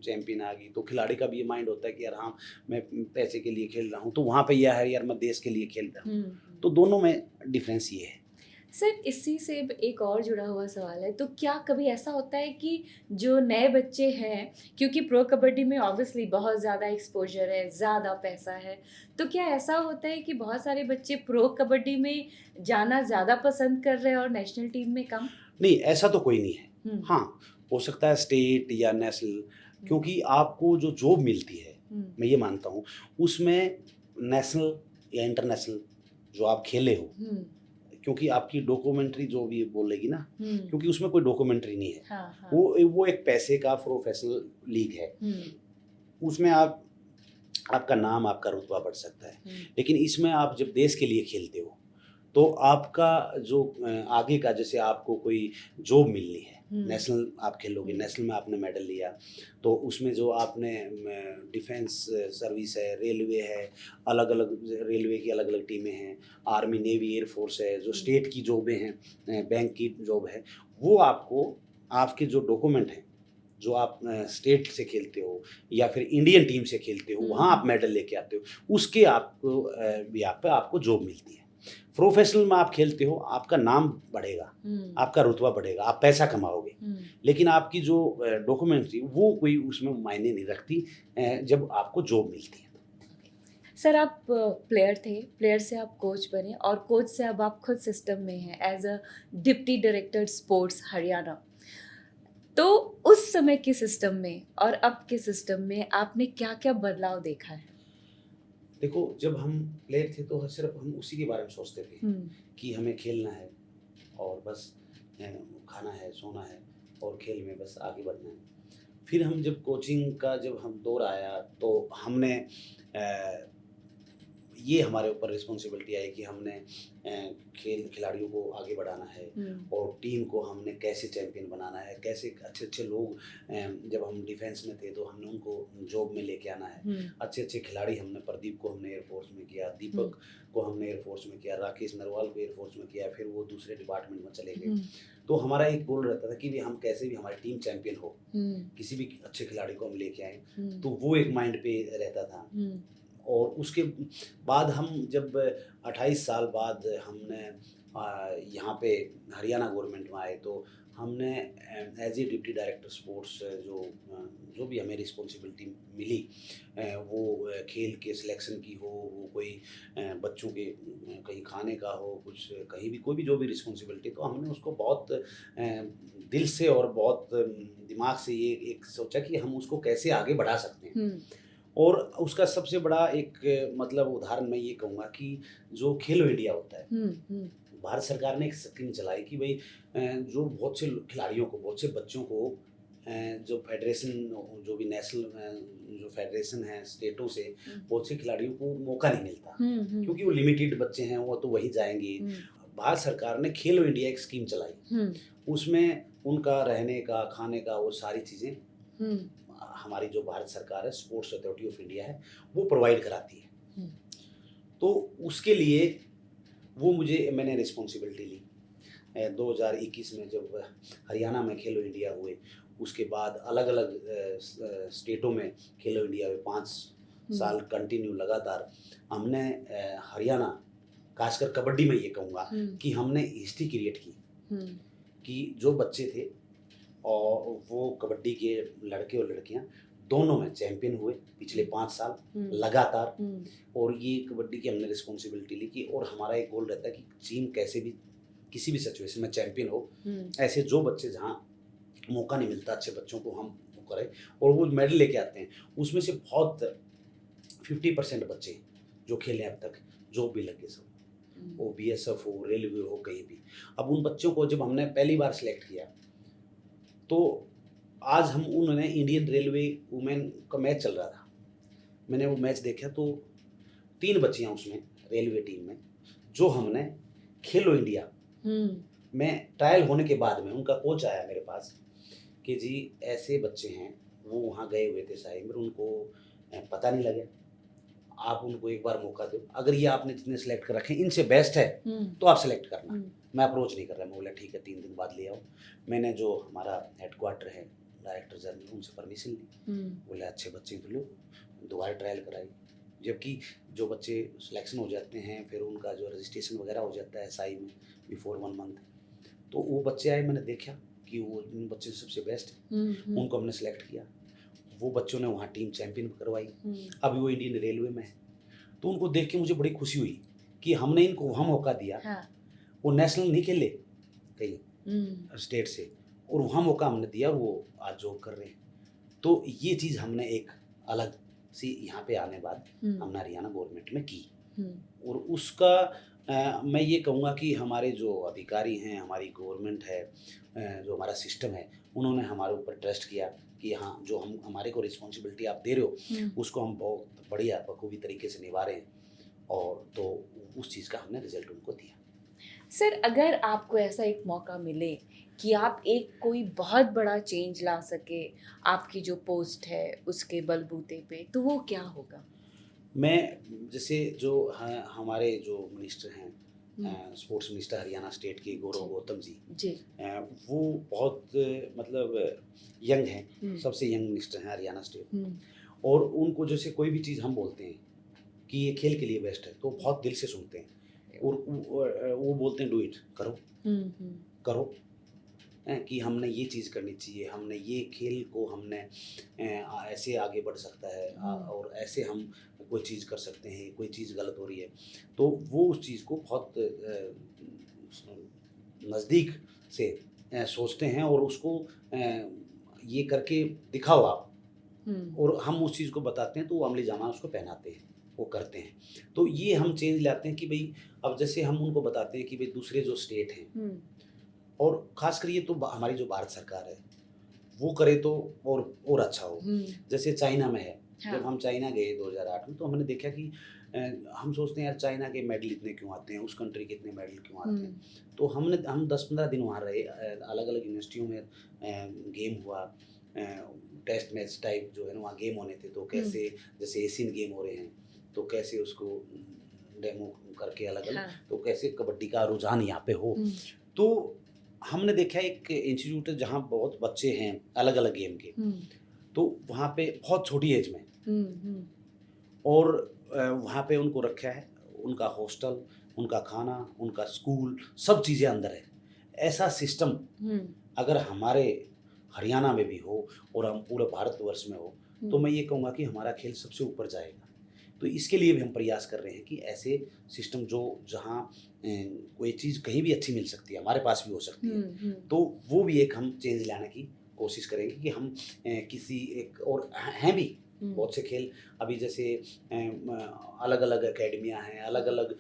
चैंपियन आ गई, तो खिलाड़ी का भी ये माइंड होता है कि यार हाँ मैं पैसे के लिए खेल रहा हूँ, तो वहाँ पे यह है यार मैं देश के लिए खेल रहा हूँ। तो दोनों में डिफरेंस ये है। सर इसी से एक और जुड़ा हुआ सवाल है, तो क्या कभी ऐसा होता है कि जो नए बच्चे हैं, क्योंकि प्रो कबड्डी में ऑब्वियसली बहुत ज़्यादा एक्सपोजर है, ज़्यादा पैसा है, तो क्या ऐसा होता है कि बहुत सारे बच्चे प्रो कबड्डी में जाना ज़्यादा पसंद कर रहे हैं और नेशनल टीम में कम? नहीं, ऐसा तो कोई नहीं है। हम्म, हाँ, हो सकता है स्टेट या नेशनल, क्योंकि आपको जो जॉब मिलती है, मैं ये मानता हूँ, उसमें नेशनल या इंटरनेशनल जो आप खेले हो, क्योंकि आपकी डॉक्यूमेंट्री जो भी बोलेगी ना, क्योंकि उसमें कोई डॉक्यूमेंट्री नहीं है। हाँ, हाँ, वो एक पैसे का प्रोफेशनल लीग है। उसमें आपका नाम, आपका रुतबा बढ़ सकता है। लेकिन इसमें आप जब देश के लिए खेलते हो, तो आपका जो आगे का, जैसे आपको कोई जॉब मिलनी है, नेशनल आप खेलोगे, नेशनल में आपने मेडल लिया, तो उसमें जो आपने डिफेंस सर्विस है, रेलवे है, अलग अलग रेलवे की अलग अलग टीमें हैं, आर्मी, नेवी, एयरफोर्स है, जो स्टेट की जॉबें हैं, बैंक की जॉब है, वो आपको आपके जो डॉक्यूमेंट हैं, जो आप स्टेट से खेलते हो या फिर इंडियन टीम से खेलते हो, वहाँ आप मेडल लेके आते हो, उसके आपको बिहाफ पे आपको जॉब मिलती है। प्रोफेशनल में आप खेलते हो, आपका नाम बढ़ेगा, आपका रुतबा बढ़ेगा, आप पैसा कमाओगे, लेकिन आपकी जो डॉक्यूमेंट्री वो कोई उसमें मायने नहीं रखती जब आपको जॉब मिलती है। सर आप प्लेयर थे, प्लेयर से आप कोच बने और कोच से अब आप खुद सिस्टम में हैं as a deputy director sports Haryana. तो उस समय के सिस्टम में और अब के सिस्टम में आपने क्या-क्या बदलाव देखा है? देखो, जब हम प्लेयर थे तो सिर्फ हम उसी के बारे में सोचते थे कि हमें खेलना है और बस खाना है, सोना है और खेल में बस आगे बढ़ना है। फिर हम जब कोचिंग का जब हम दौर आया तो हमने ये हमारे ऊपर रिस्पॉन्सिबिलिटी आई कि हमने खिलाड़ियों को आगे बढ़ाना है और टीम को हमने कैसे चैंपियन बनाना है, कैसे अच्छे अच्छे लोग, जब हम डिफेंस में थे तो हमने उनको जॉब में लेके आना है। अच्छे अच्छे खिलाड़ी हमने, प्रदीप को हमने एयरफोर्स में किया, दीपक को हमने एयरफोर्स में किया, राकेश नरवाल को एयरफोर्स में किया, फिर वो दूसरे डिपार्टमेंट में चले गए। तो हमारा एक गोल रहता था कि भी हम कैसे भी हमारी टीम चैंपियन हो, किसी भी अच्छे खिलाड़ी को हम लेके आए, तो वो एक माइंड पे रहता था। और उसके बाद हम जब 28 साल बाद हमने यहाँ पे हरियाणा गवर्नमेंट में आए, तो हमने as a deputy director sports जो भी हमें रिस्पॉन्सिबिलिटी मिली, वो खेल के सिलेक्शन की हो, वो कोई बच्चों के कहीं खाने का हो, कुछ कहीं भी कोई भी जो भी रिस्पॉन्सिबिलिटी, तो हमने उसको बहुत दिल से और बहुत दिमाग से ये एक सोचा कि हम उसको कैसे आगे बढ़ा सकते हैं। और उसका सबसे बड़ा एक मतलब उदाहरण मैं ये कहूँगा कि जो खेलो इंडिया होता है, भारत सरकार ने एक स्कीम चलाई कि भाई जो बहुत से खिलाड़ियों को, बहुत से बच्चों को, जो फेडरेशन, जो भी नेशनल जो फेडरेशन है स्टेटों से, बहुत से खिलाड़ियों को मौका नहीं मिलता क्योंकि वो लिमिटेड बच्चे हैं, वो तो वही जाएंगे। भारत सरकार ने खेलो इंडिया एक स्कीम चलाई, उसमें उनका रहने का, खाने का, वो सारी चीज़ें हमारी जो भारत सरकार है, स्पोर्ट्स अथॉरिटी ऑफ इंडिया है, वो प्रोवाइड कराती है। तो उसके लिए वो मैंने रिस्पॉन्सिबिलिटी ली 2021 में जब हरियाणा में खेलो इंडिया हुए, उसके बाद अलग अलग स्टेटों में खेलो इंडिया हुए, 5 साल कंटिन्यू लगातार हमने हरियाणा, खासकर कबड्डी में ये कहूँगा कि हमने हिस्ट्री क्रिएट की कि जो बच्चे थे और वो कबड्डी के लड़के और लड़कियां दोनों में चैंपियन हुए पिछले 5 साल लगातार। और ये कबड्डी की हमने रिस्पॉन्सिबिलिटी ली कि, और हमारा एक गोल रहता है कि टीम कैसे भी किसी भी सिचुएशन में चैंपियन हो। ऐसे जो बच्चे जहाँ मौका नहीं मिलता अच्छे बच्चों को हम वो करें और वो मेडल लेके आते हैं, उसमें से बहुत 50% बच्चे जो खेले अब तक जॉब भी लगे, सब वो BSF हो, रेलवे हो, कहीं भी। अब उन बच्चों को जब हमने पहली बार सिलेक्ट किया तो आज हम उन्होंने इंडियन रेलवे वुमेन का मैच चल रहा था, मैंने वो मैच देखा तो 3 बच्चियां उसमें रेलवे टीम में, जो हमने खेलो इंडिया में ट्रायल होने के बाद में उनका कोच आया मेरे पास कि जी ऐसे बच्चे हैं, वो वहाँ गए हुए थे साहिब में, उनको पता नहीं लगा आप उनको एक बार मौका दो, अगर ये आपने जितने सेलेक्ट कर रखे हैं इनसे बेस्ट है तो आप सेलेक्ट करना। मैं अप्रोच नहीं कर रहा, मैं बोला ठीक है 3 दिन बाद ले आओ। मैंने जो हमारा हेडक्वार्टर है, डायरेक्टर जनरल, उनसे परमिशन ली, बोले अच्छे बच्चे तो लो, दोबारा ट्रायल कराई। जबकि जो बच्चे सिलेक्शन हो जाते हैं फिर उनका जो रजिस्ट्रेशन वगैरह हो जाता है SI में बिफोर 1 मंथ, तो वो बच्चे आए, मैंने देखा कि वो उन बच्चे सबसे बेस्ट है, उनको हमने सेलेक्ट किया। वो बच्चों ने वहाँ टीम चैंपियन करवाई, अभी वो इंडियन रेलवे में है। तो उनको देख के मुझे बड़ी खुशी हुई कि हमने इनको वहाँ मौका दिया। हाँ। वो नेशनल नहीं खेले कहीं स्टेट से, और वहाँ मौका हमने दिया और वो आज जॉब कर रहे हैं। तो ये चीज़ हमने एक अलग सी यहाँ पे आने बाद हमने हरियाणा गवर्नमेंट में की। और उसका मैं ये कहूँगा कि हमारे जो अधिकारी हैं, हमारी गवर्नमेंट है, जो हमारा सिस्टम है, उन्होंने हमारे ऊपर ट्रस्ट किया कि हाँ, जो हम हमारे को रिस्पॉन्सिबिलिटी आप दे रहे हो उसको हम बहुत बढ़िया बखूबी तरीके से निभा रहे हैं, और तो उस चीज़ का हमने रिजल्ट उनको दिया। सर, अगर आपको ऐसा एक मौका मिले कि आप एक कोई बहुत बड़ा चेंज ला सके आपकी जो पोस्ट है उसके बलबूते पे, तो वो क्या होगा? मैं जैसे जो हमारे जो मिनिस्टर हैं, स्पोर्ट्स मिनिस्टर हरियाणा स्टेट के गौरव गौतम जी, वो बहुत मतलब यंग हैं, सबसे यंग मिनिस्टर हैं हरियाणा स्टेट, और उनको जैसे कोई भी चीज़ हम बोलते हैं कि ये खेल के लिए बेस्ट है तो बहुत दिल से सुनते हैं, और वो बोलते हैं डू इट, करो करो, कि हमने ये चीज़ करनी चाहिए, हमने ये खेल को हमने ऐसे आगे बढ़ सकता है, और ऐसे हम कोई चीज़ कर सकते हैं, कोई चीज़ गलत हो रही है तो वो उस चीज़ को बहुत नज़दीक से सोचते हैं, और उसको ये करके दिखाओ आप, और हम उस चीज़ को बताते हैं तो वो अमली जामा उसको पहनाते हैं, वो करते हैं। तो ये हम चेंज लाते हैं कि भाई अब जैसे हम उनको बताते हैं कि भाई दूसरे जो स्टेट हैं, और ख़ासकर ये तो हमारी जो भारत सरकार है वो करे तो और अच्छा हो। जैसे चाइना में है, हाँ। जब हम चाइना गए 2008 में तो हमने देखा कि हम सोचते हैं यार चाइना के मेडल इतने क्यों आते हैं, उस कंट्री के इतने मेडल क्यों आते हैं। तो हम 10-15 दिन वहाँ रहे, अलग अलग यूनिवर्सिटियों में गेम हुआ, टेस्ट मैच टाइप जो है ना वहाँ गेम होने थे, तो कैसे जैसे एशियन गेम हो रहे हैं तो कैसे उसको डेमो करके अलग अलग, हाँ। तो कैसे कबड्डी का रुझान यहाँ पे हो। तो हमने देखा एक इंस्टीट्यूट है जहाँ बहुत बच्चे हैं अलग अलग गेम के, तो वहाँ पे बहुत छोटी एज में, और वहाँ पे उनको रखा है, उनका हॉस्टल, उनका खाना, उनका स्कूल, सब चीज़ें अंदर है। ऐसा सिस्टम अगर हमारे हरियाणा में भी हो और हम पूरे भारतवर्ष में हो तो मैं ये कहूँगा कि हमारा खेल सबसे ऊपर जाएगा। तो इसके लिए भी हम प्रयास कर रहे हैं कि ऐसे सिस्टम जो जहाँ कोई चीज़ कहीं भी अच्छी मिल सकती है, हमारे पास भी हो सकती है, तो वो भी एक हम चेंज लाने की कोशिश करेंगे कि हम किसी एक और हैं भी बहुत से खेल अभी जैसे अलग अलग एकेडमियाँ हैं, अलग अलग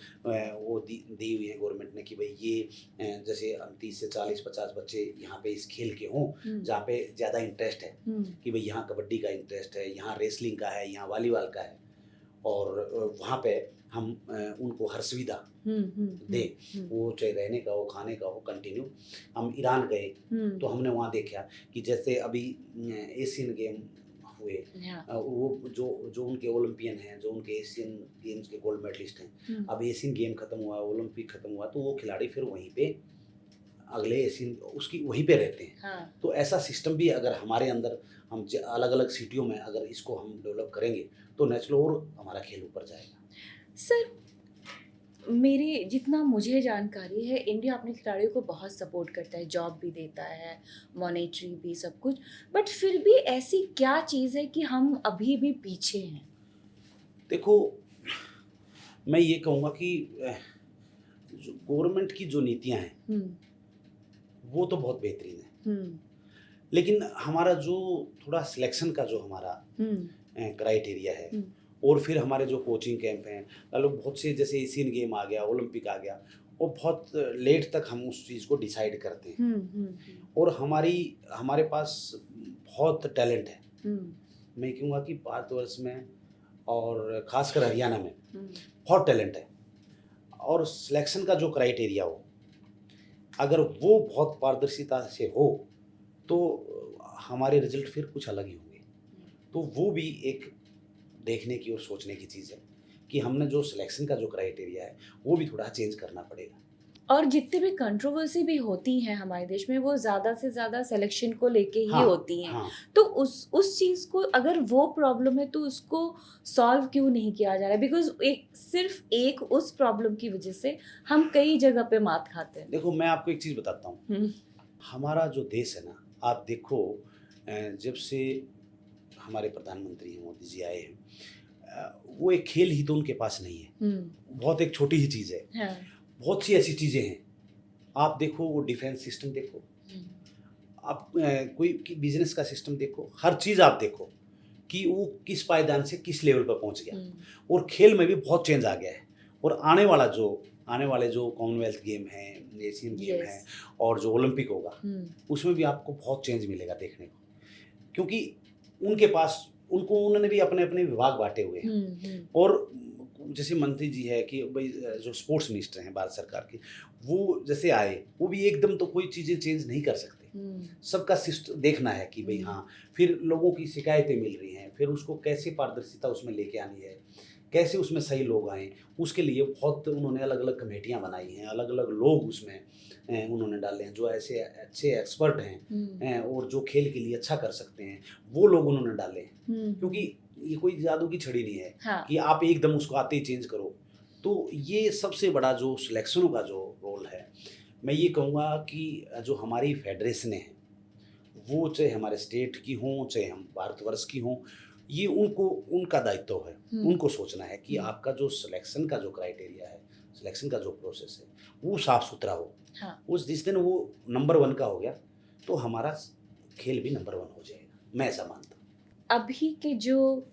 वो दी हुई हैं गवर्नमेंट ने कि भाई ये जैसे 30 से 40-50 बच्चे यहाँ पे इस खेल के हों जहाँ पे ज़्यादा इंटरेस्ट है, कि भाई यहाँ कबड्डी का इंटरेस्ट है, यहाँ रेसलिंग का है, यहाँ वॉलीबॉल का है, और वहाँ पे हम उनको हर सुविधा दें, वो चाहे रहने का हो, खाने का हो, कंटिन्यू। हम ईरान गए तो हमने वहाँ देखा कि जैसे अभी एशियन गेम हुए, वो जो उनके ओलंपियन हैं, जो उनके एशियन गेम्स के गोल्ड मेडलिस्ट हैं, अब एशियन गेम खत्म हुआ, ओलंपिक खत्म हुआ, तो वो खिलाड़ी फिर वहीं पे अगले एशियन उसकी वहीं पे रहते हैं। हाँ। तो ऐसा सिस्टम भी अगर हमारे अंदर हम अलग अलग सिटियों में अगर इसको हम डेवलप करेंगे तो नेचुरल और हमारा खेल ऊपर जाएगा। सर, मेरी जितना मुझे जानकारी है इंडिया अपने खिलाड़ियों को बहुत सपोर्ट करता है, जॉब भी देता है, मॉनेटरी भी, सब कुछ, बट फिर भी ऐसी क्या चीज़ है कि हम अभी भी पीछे हैं? देखो, मैं ये कहूँगा कि जो गवर्नमेंट की जो नीतियाँ हैं वो तो बहुत बेहतरीन है, लेकिन हमारा जो थोड़ा सिलेक्शन का जो हमारा क्राइटेरिया है, और फिर हमारे जो कोचिंग कैंप हैं, मतलब बहुत से जैसे एशियन गेम आ गया, ओलंपिक आ गया, वो बहुत लेट तक हम उस चीज़ को डिसाइड करते हैं, और हमारे पास बहुत टैलेंट है। मैं कहूँगा कि भारतवर्ष में और ख़ासकर हरियाणा में बहुत टैलेंट है, और सिलेक्शन का जो क्राइटेरिया हो अगर वो बहुत पारदर्शिता से हो तो हमारे रिजल्ट फिर कुछ अलग ही होंगे। तो वो भी एक देखने की और सोचने की चीज़ है कि हमने जो सिलेक्शन का जो क्राइटेरिया है वो भी थोड़ा चेंज करना पड़ेगा। और जितनी भी कंट्रोवर्सी भी होती हैं हमारे देश में, वो ज़्यादा से ज़्यादा सिलेक्शन को लेके ही हाँ, होती हैं। हाँ। तो उस चीज़ को, अगर वो प्रॉब्लम है तो उसको सॉल्व क्यों नहीं किया जा रहा है? बिकॉज़ सिर्फ एक उस प्रॉब्लम की वजह से हम कई जगह पे मात खाते हैं। देखो मैं आपको एक चीज़ बताता हूँ, हुँ, हमारा जो देश है ना, आप देखो जब से हमारे प्रधानमंत्री हैं, मोदी जी आए हैं, वो एक खेल ही तो उनके पास नहीं है। हुँ, बहुत एक छोटी ही चीज़ है। हाँ, बहुत सी ऐसी चीज़ें हैं। आप देखो वो डिफेंस सिस्टम देखो, हुँ, आप कोई बिज़नेस का सिस्टम देखो, हर चीज़ आप देखो कि वो किस पायदान से किस लेवल पर पहुँच गया। हुँ, और खेल में भी बहुत चेंज आ गया है। और आने वाले जो कॉमनवेल्थ गेम हैं, एशियन गेम हैं यस, और जो ओलंपिक होगा, हुँ, उसमें भी आपको बहुत चेंज मिलेगा देखने को। क्योंकि उनके पास उन्होंने भी अपने-अपने विभाग बाँटे हुए हैं। हुँ, हुँ, और जैसे मंत्री जी है कि भई जो स्पोर्ट्स मिनिस्टर हैं भारत सरकार के, वो जैसे आए, वो भी एकदम तो कोई चीज़ें चेंज नहीं कर सकते। हुँ, सबका देखना है कि भई हुँ, हाँ, फिर लोगों की शिकायतें मिल रही हैं, फिर उसको कैसे पारदर्शिता उसमें लेके आनी है, कैसे उसमें सही लोग आएँ, उसके लिए बहुत उन्होंने अलग-अलग कमेटियाँ बनाई हैं, अलग-अलग लोग उसमें उन्होंने डाले हैं, जो ऐसे अच्छे एक्सपर्ट हुँ, हैं और जो खेल के लिए अच्छा कर सकते हैं, वो लोग उन्होंने डाले हैं। हुँ, क्योंकि हुँ, ये कोई जादू की छड़ी नहीं है हाँ, कि आप एकदम उसको आते ही चेंज करो। तो ये सबसे बड़ा जो सिलेक्शनों का जो रोल है, मैं ये कहूँगा कि जो हमारी फेडरेशनें हैं, वो चाहे हमारे स्टेट की हों, चाहे हम भारतवर्ष की हों, ये उनका दायित्व है। हुँ, उनको सोचना है कि हुँ, आपका जो सिलेक्शन का जो क्राइटेरिया है, सिलेक्शन का जो प्रोसेस है, वो साफ-सुथरा हो। हाँ। उस जिस दिन वो नंबर 1 का हो गया, तो हमारा खेल भी नंबर 1 हो जाएगा। मैं ऐसा मानता हूँ। अभी के जो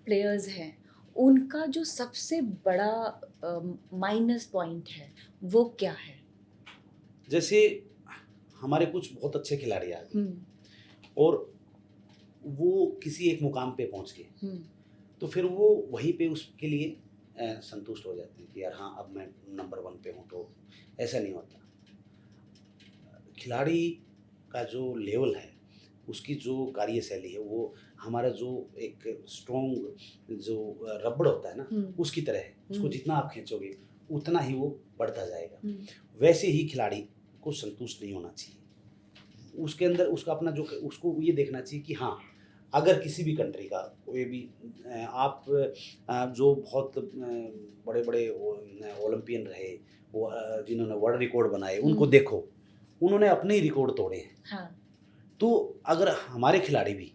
प्लेयर्स हैं, उनका जो सबसे बड़ा माइनस पॉइंट है, वो क्या है? जैसे हमारे कुछ बहुत अच्छे खिलाड़ी आ गए हुँ, और वो किसी एक मुकाम पे पहुँच गए, हुँ, तो फिर वो वहीं पे उसके लिए संतुष्ट हो जाते हैं कि यार हाँ, अब मैं नंबर 1 पे हूँ, तो ऐसा नहीं होता। खिलाड़ी का जो लेवल है, उसकी जो कार्यशैली है, वो हमारा जो एक स्ट्रॉन्ग जो रबड़ होता है ना, हुँ, उसकी तरह है। उसको हुँ, जितना आप खींचोगे, उतना ही वो बढ़ता जाएगा। हुँ, वैसे ही खिलाड़ी को संतुष्ट नहीं होना चाहिए। उसके अंदर उसका अपना जो उसको ये देखना चाहिए कि हाँ, अगर किसी भी कंट्री का कोई भी आप जो बहुत बड़े-बड़े ओलंपियन रहे, वो जिन्होंने वर्ल्ड रिकॉर्ड बनाए, उनको हुँ, देखो, उन्होंने अपने ही रिकॉर्ड तोड़े हैं। हाँ, तो अगर हमारे खिलाड़ी भी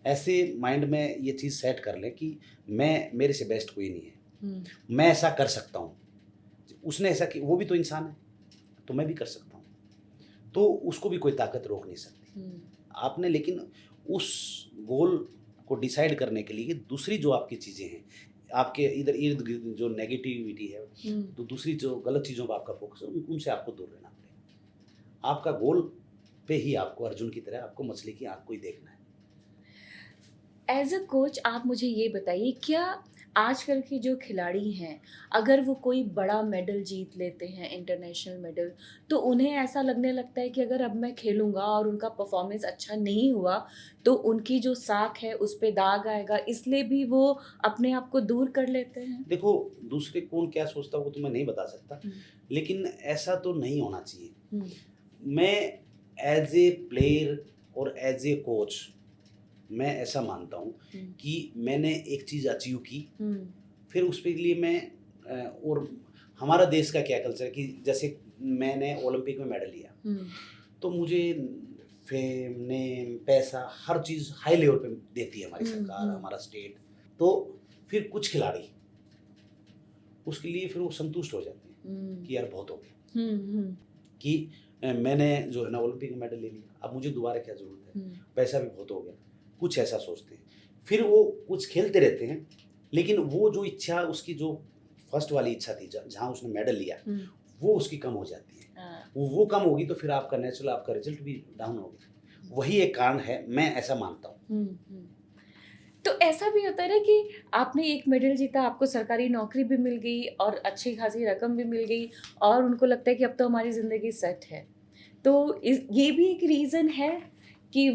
ऐसे माइंड में ये चीज़ सेट कर लें कि मेरे से बेस्ट कोई नहीं है, हुँ, मैं ऐसा कर सकता हूँ। उसने ऐसा कि वो भी तो इंसान है, तो मैं भी कर सकता हूँ। तो उसको भी कोई ताकत रोक नहीं सकती। हुँ, आपने लेकिन उस गोल को डिसाइड करने के लिए दूसरी जो आपकी चीज़ें हैं, आपके इधर इर्द-गिर्द जो नेगेटिविटी है, हुँ। तो दूसरी जो गलत चीज़ों पे आपका फ़ोकस है, उनसे आपको दूर रहना पड़ेगा। आपका गोल पे ही आपको अर्जुन की तरह आपको मछली की आँख को ही देखना है। एज़ अ कोच आप मुझे ये बताइए, क्या आजकल के जो खिलाड़ी हैं, अगर वो कोई बड़ा मेडल जीत लेते हैं, इंटरनेशनल मेडल, तो उन्हें ऐसा लगने लगता है कि अगर अब मैं खेलूँगा और उनका परफ़ॉर्मेंस अच्छा नहीं हुआ, तो उनकी जो साख है उस पे दाग आएगा, इसलिए भी वो अपने आप को दूर कर लेते हैं? देखो, दूसरे कौन क्या सोचता है वो तो मैं नहीं बता सकता, हुँ, लेकिन ऐसा तो नहीं होना चाहिए। हुँ, मैं एज़ ए प्लेयर और एज़ ए कोच मैं ऐसा मानता हूँ हुँ, कि मैंने एक चीज़ अचीव की, हुँ, फिर उसके लिए मैं और हमारा देश का क्या कल्चर है कि जैसे मैंने ओलंपिक में मेडल लिया, हुँ, तो मुझे फेम, नेम, पैसा हर चीज़ हाई लेवल पे देती है हमारी हुँ, सरकार, हुँ, हमारा स्टेट। तो फिर कुछ खिलाड़ी उसके लिए फिर वो संतुष्ट हो जाते हैं हुँ, कि यार बहुत हो गया, हुँ, हुँ, कि मैंने जो है ना ओलंपिक में मेडल ले लिया, अब मुझे दोबारा क्या ज़रूरत है, हुँ, पैसा भी बहुत हो गया, कुछ ऐसा सोचते हैं। फिर वो कुछ खेलते रहते हैं, लेकिन वो जो इच्छा उसकी जो फर्स्ट वाली इच्छा थी जहाँ उसने मेडल लिया, हुँ, वो उसकी कम हो जाती है। हाँ, वो कम होगी तो फिर आपका नेचुरल आपका रिज़ल्ट भी डाउन होगा। वही एक कारण है, मैं ऐसा मानता हूँ। हुँ, हुँ। तो ऐसा भी होता है ना कि आपने एक मेडल जीता, आपको सरकारी नौकरी भी मिल गई और अच्छी खासी रकम भी मिल गई और उनको लगता है कि अब तो हमारी ज़िंदगी सेट है। तो ये भी एक रीज़न है कि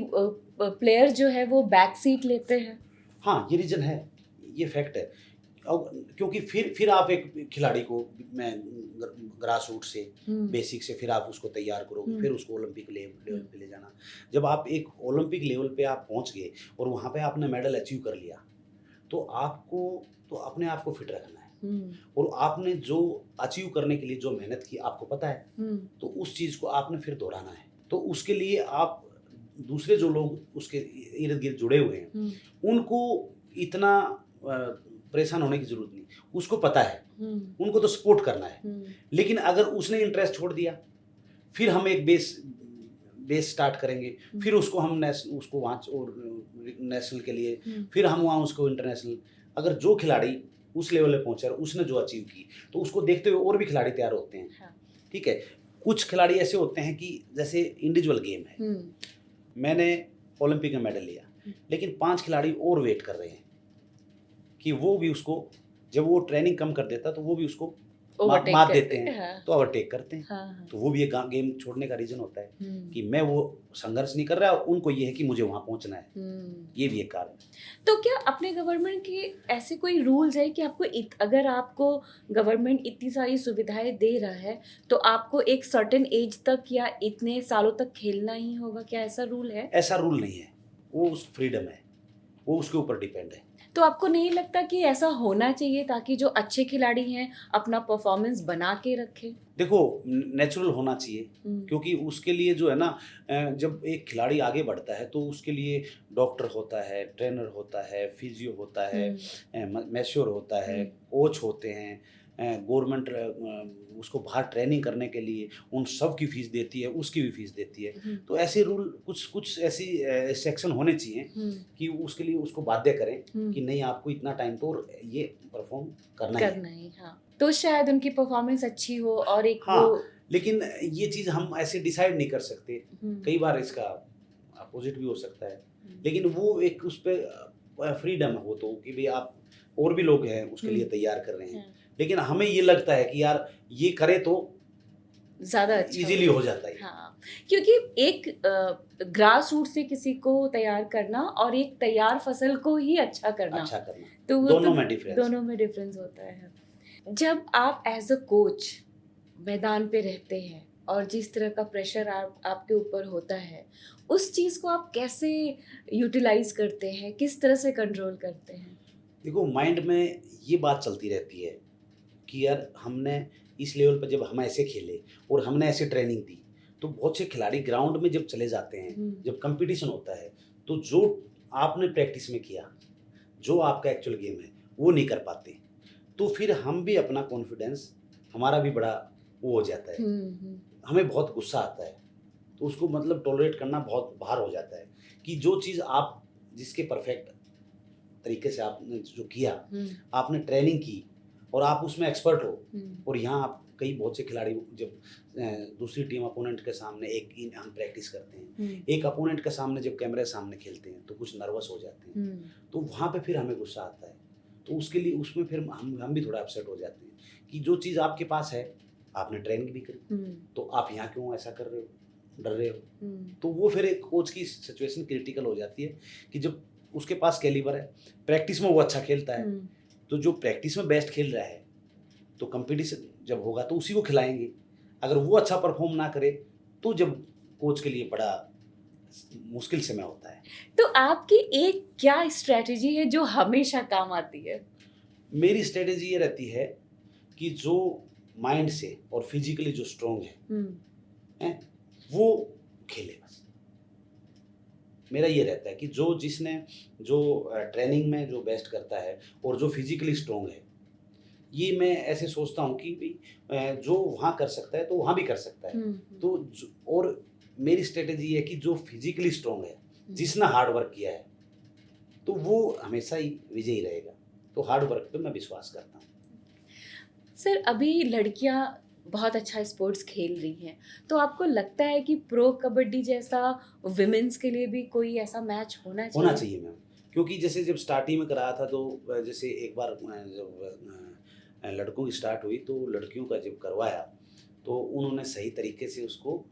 प्लेयर जो है वो बैक सीट लेते हैं। हाँ, ये रीज़न है, ये फैक्ट है। क्योंकि फिर आप एक खिलाड़ी को मैं ग्रास रूट से हम्म, बेसिक से फिर आप उसको तैयार करोगे, हम्म, फिर उसको ओलंपिक लेवल पे ले जाना। जब आप एक ओलंपिक लेवल पे आप पहुंच गए और वहाँ पे आपने मेडल अचीव कर लिया, तो आपको तो अपने आप को फिट रखना है, हम्म, और आपने जो अचीव करने के लिए जो मेहनत की आपको पता है, हम्म, तो उस चीज़ को आपने फिर दोहराना है। तो उसके लिए आप दूसरे जो लोग उसके इर्द गिर्द जुड़े हुए हैं, हम्म, उनको इतना परेशान होने की ज़रूरत नहीं। उसको पता है, हम्म, उनको तो सपोर्ट करना है। हम्म, लेकिन अगर उसने इंटरेस्ट छोड़ दिया, फिर हम एक बेस स्टार्ट करेंगे, फिर उसको हम उसको वहाँ और नेशनल के लिए, हम्म, फिर हम वहाँ उसको इंटरनेशनल। अगर जो खिलाड़ी उस लेवल पे पहुँचा और उसने जो अचीव की, तो उसको देखते हुए और भी खिलाड़ी तैयार होते हैं। हाँ, ठीक है? कुछ खिलाड़ी ऐसे होते हैं कि जैसे इंडिविजुअल गेम है, हम्म, मैंने ओलंपिक में मेडल लिया, लेकिन 5 खिलाड़ी और वेट कर रहे हैं कि वो भी उसको, जब वो ट्रेनिंग कम कर देता, तो वो भी उसको ओवरटेक मात करते देते हैं, हैं, हाँ, तो ओवरटेक करते हैं। हाँ, हाँ, तो वो भी एक गेम छोड़ने का रीज़न होता है हम्म, कि मैं वो संघर्ष नहीं कर रहा, और उनको ये है कि मुझे वहाँ पहुँचना है। हम्म। ये भी एक कारण है। तो क्या अपने गवर्नमेंट के ऐसे कोई रूल्स है कि आपको अगर आपको गवर्नमेंट इतनी सारी सुविधाएं दे रहा है तो आपको एक सर्टेन एज तक या इतने सालों तक खेलना ही होगा, क्या ऐसा रूल है? ऐसा रूल नहीं है, वो उस फ्रीडम है, वो उसके ऊपर डिपेंड है। तो आपको नहीं लगता कि ऐसा होना चाहिए ताकि जो अच्छे खिलाड़ी हैं अपना परफॉर्मेंस बना के रखें? देखो, नेचुरल होना चाहिए, हम्म, क्योंकि उसके लिए जो है ना, जब एक खिलाड़ी आगे बढ़ता है तो उसके लिए डॉक्टर होता है, ट्रेनर होता है, फिजियो होता है, मैस्योर होता है, हम्म, कोच होते हैं, गवर्नमेंट उसको बाहर ट्रेनिंग करने के लिए उन सब की फीस देती है, उसकी भी फीस देती है। हम्म, तो ऐसे रूल कुछ कुछ ऐसी सेक्शन होने चाहिए हम्म, कि उसके लिए उसको बाध्य करें हम्म, कि नहीं, आपको इतना टाइम तो और ये परफॉर्म करना ही है। करना ही, हाँ, तो शायद उनकी परफॉर्मेंस अच्छी हो और एक वो। हाँ, लेकिन ये चीज़ हम ऐसे डिसाइड नहीं कर सकते। हम्म, कई बार इसका अपोज़िट भी हो सकता है। हम्म, लेकिन वो एक उस पे फ्रीडम हो तो कि भई आप, और भी लोग हैं उसके लिए तैयार कर रहे हैं। हाँ, लेकिन हमें ये लगता है कि यार ये करे तो ज़्यादा अच्छा ईज़िली होगा। हो जाता है ये। हाँ, क्योंकि एक ग्रास रूट से किसी को तैयार करना और एक तैयार फसल को ही अच्छा करना, अच्छा करना, तो वो तो दोनों में डिफ़रेंस है। दोनों में डिफरेंस होता है। जब आप एज अ कोच मैदान पे रहते हैं और जिस तरह का प्रेशर आपके ऊपर होता है, उस चीज़ को आप कैसे यूटिलाइज करते हैं, किस तरह से कंट्रोल करते हैं? देखो, माइंड में ये बात चलती रहती है कि यार हमने इस लेवल पर जब हम ऐसे खेले और हमने ऐसे ट्रेनिंग दी, तो बहुत से खिलाड़ी ग्राउंड में जब चले जाते हैं, हम्म, जब कंपटीशन होता है, तो जो आपने प्रैक्टिस में किया, जो आपका एक्चुअल गेम है, वो नहीं कर पाते। तो फिर हम भी अपना कॉन्फिडेंस, हमारा भी बड़ा वो हो जाता है, हम्म, हमें बहुत गुस्सा आता है। तो उसको मतलब टॉलरेट करना बहुत भार हो जाता है कि जो चीज़ आप जिसके परफेक्ट तरीके से आपने जो किया, हम्म, आपने ट्रेनिंग की और आप उसमें एक्सपर्ट हो, हम्म, और यहाँ आप कई बहुत से खिलाड़ी जब दूसरी टीम अपोनेंट के सामने हम प्रैक्टिस करते हैं, हम्म, एक अपोनेंट के सामने जब कैमरे के सामने खेलते हैं तो कुछ नर्वस हो जाते हैं, हम्म, तो वहाँ पे फिर हमें गुस्सा आता है। तो उसके लिए उसमें फिर हम भी थोड़ा अपसेट हो जाते हैं कि जो चीज़ आपके पास है, आपने ट्रेनिंग भी करी, हम्म, तो आप यहाँ क्यों ऐसा कर रहे हो, डर रहे हो। हम्म, तो वो फिर एक कोच की सिचुएशन क्रिटिकल हो जाती है कि जब उसके पास कैलिबर है, प्रैक्टिस में वो अच्छा खेलता है, हम्म। तो जो प्रैक्टिस में बेस्ट खेल रहा है, तो कंपटीशन जब होगा तो उसी को खिलाएंगे। अगर वो अच्छा परफॉर्म ना करे, तो जब कोच के लिए बड़ा मुश्किल समय होता है। तो आपकी एक क्या स्ट्रेटजी है जो हमेशा काम आती है? मेरी स्ट्रेटेजी ये रहती है कि जो माइंड से और फिजिकली जो स्ट्रांग हम्म, है वो खेले बस। मेरा ये रहता है कि जो ट्रेनिंग में जो बेस्ट करता है और जो फिजिकली स्ट्रांग है, ये मैं ऐसे सोचता हूँ कि भाई जो वहाँ कर सकता है तो वहाँ भी कर सकता है। हम्म, तो और मेरी स्ट्रेटेजी ये है कि जो फिजिकली स्ट्रांग है, जिसने हार्ड वर्क किया है, तो वो हमेशा ही विजयी रहेगा। तो हार्ड वर्क पे मैं विश्वास करता हूँ। सर, अभी लड़कियां बहुत अच्छा स्पोर्ट्स खेल रही हैं, तो आपको लगता है कि प्रो कबड्डी जैसा विमेंस के लिए भी कोई ऐसा मैच होना होना चाहिए? चाहिए मैम, क्योंकि जैसे जब स्टार्टिंग में कराया था तो जैसे एक बार जब लड़कों की स्टार्ट हुई तो लड़कियों का जब करवाया, तो उन्होंने सही तरीके से उसको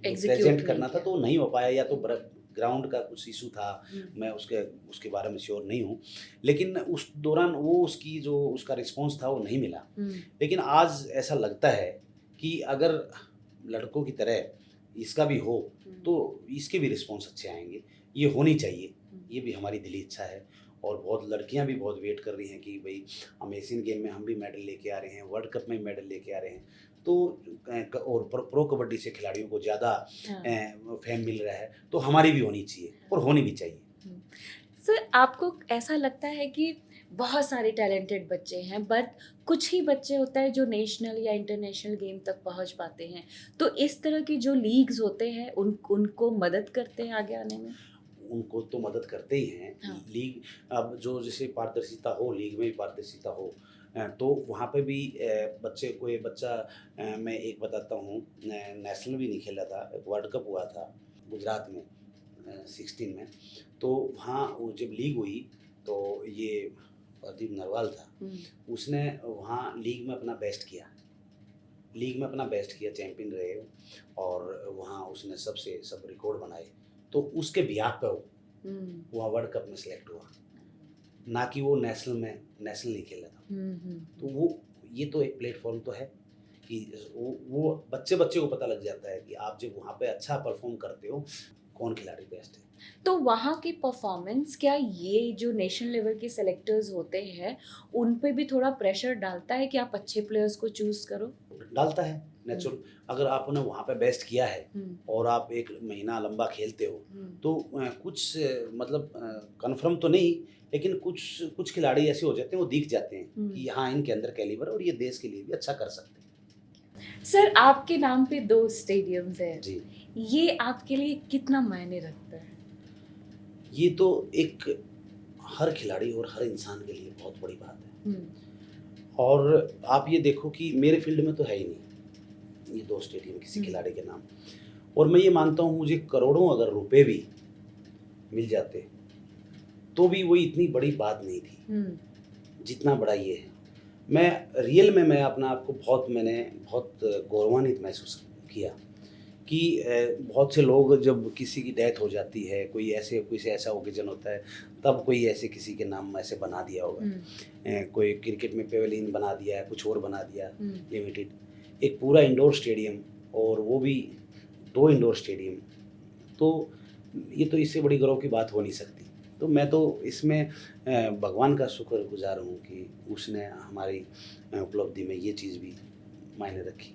एग्जीक्यूट प्रेजेंट नहीं करना था किया। तो नहीं हो पाया, या तो ग्राउंड का कुछ इशू था, मैं उसके उसके बारे में श्योर नहीं हूँ, लेकिन उस दौरान वो उसकी जो उसका रिस्पॉन्स था वो नहीं मिला। लेकिन आज ऐसा लगता है कि अगर लड़कों की तरह इसका भी हो तो इसके भी रिस्पॉन्स अच्छे आएंगे, ये होनी चाहिए, ये भी हमारी दिली इच्छा है। और बहुत लड़कियां भी बहुत वेट कर रही हैं कि भाई हम एशियन गेम में हम भी मेडल लेके आ रहे हैं, वर्ल्ड कप में मेडल लेके आ रहे हैं। तो और प्रो कबड्डी से खिलाड़ियों को ज़्यादा फेम मिल रहा है, तो हमारी भी होनी चाहिए और होनी भी चाहिए। सर, आपको ऐसा लगता है कि बहुत सारे टैलेंटेड बच्चे हैं, बट कुछ ही बच्चे होता है जो नेशनल या इंटरनेशनल गेम तक पहुंच पाते हैं, तो इस तरह की जो लीग्स होते हैं उनको मदद करते हैं आगे आने में? उनको तो मदद करते ही हैं। हाँ। लीग अब जो जैसे पारदर्शिता हो, लीग में भी पारदर्शिता हो, तो वहाँ पे भी बच्चे कोई बच्चा मैं एक बताता हूँ, नेशनल भी नहीं खेला था, एक वर्ल्ड कप हुआ था गुजरात में 16 में। तो वहाँ वो जब लीग हुई तो ये प्रदीप नरवाल था, उसने वहाँ लीग में अपना बेस्ट किया, लीग में अपना बेस्ट किया, चैंपियन रहे और वहाँ उसने सबसे सब रिकॉर्ड बनाए। तो उसके बिहाफ पे वो वर्ल्ड कप में सेलेक्ट हुआ, ना कि वो नेशनल नहीं खेला था। तो वो ये तो एक प्लेटफॉर्म तो है कि वो बच्चे को पता लग जाता है कि आप जब वहाँ पे अच्छा परफॉर्म करते हो कौन खिलाड़ी बेस्ट है। तो वहाँ की परफॉर्मेंस, क्या ये जो नेशनल लेवल के सेलेक्टर्स होते हैं उन पे भी थोड़ा प्रेशर डालता है कि आप अच्छे प्लेयर्स को चूज करो? डालता है नेचुरल। अगर आपने वहाँ पे बेस्ट किया है और आप एक महीना लंबा खेलते हो तो कुछ मतलब कंफर्म तो नहीं, लेकिन कुछ खिलाड़ी ऐसे हो जाते हैं, वो दिख जाते हैं कि हाँ इनके अंदर कैलिबर और ये देश के लिए भी अच्छा कर सकते हैं। सर, आपके नाम पे 2 स्टेडियम्स हैं जी, ये आपके लिए कितना मायने रखता है? ये तो एक हर खिलाड़ी और हर इंसान के लिए बहुत बड़ी बात है। और आप ये देखो कि मेरे फील्ड में तो है ही नहीं ये 2 स्टेडियम किसी खिलाड़ी के नाम। और मैं ये मानता हूँ मुझे करोड़ों अगर रुपए भी मिल जाते तो भी वो इतनी बड़ी बात नहीं थी जितना बड़ा ये है। मैं रियल में मैं अपना आप को मैंने बहुत गौरवान्वित महसूस किया कि बहुत से लोग जब किसी की डेथ हो जाती है, कोई ऐसा ओकेजन होता है, तब कोई ऐसे किसी के नाम ऐसे बना दिया होगा। कोई क्रिकेट में पेवेलियन बना दिया है, कुछ और बना दिया लिमिटेड, एक पूरा इंडोर स्टेडियम, और वो भी 2 इंडोर स्टेडियम। तो ये तो इससे बड़ी गर्व की बात हो नहीं सकती। तो मैं तो इसमें भगवान का शुक्रगुजार हूँ कि उसने हमारी उपलब्धि में ये चीज़ भी मायने रखी।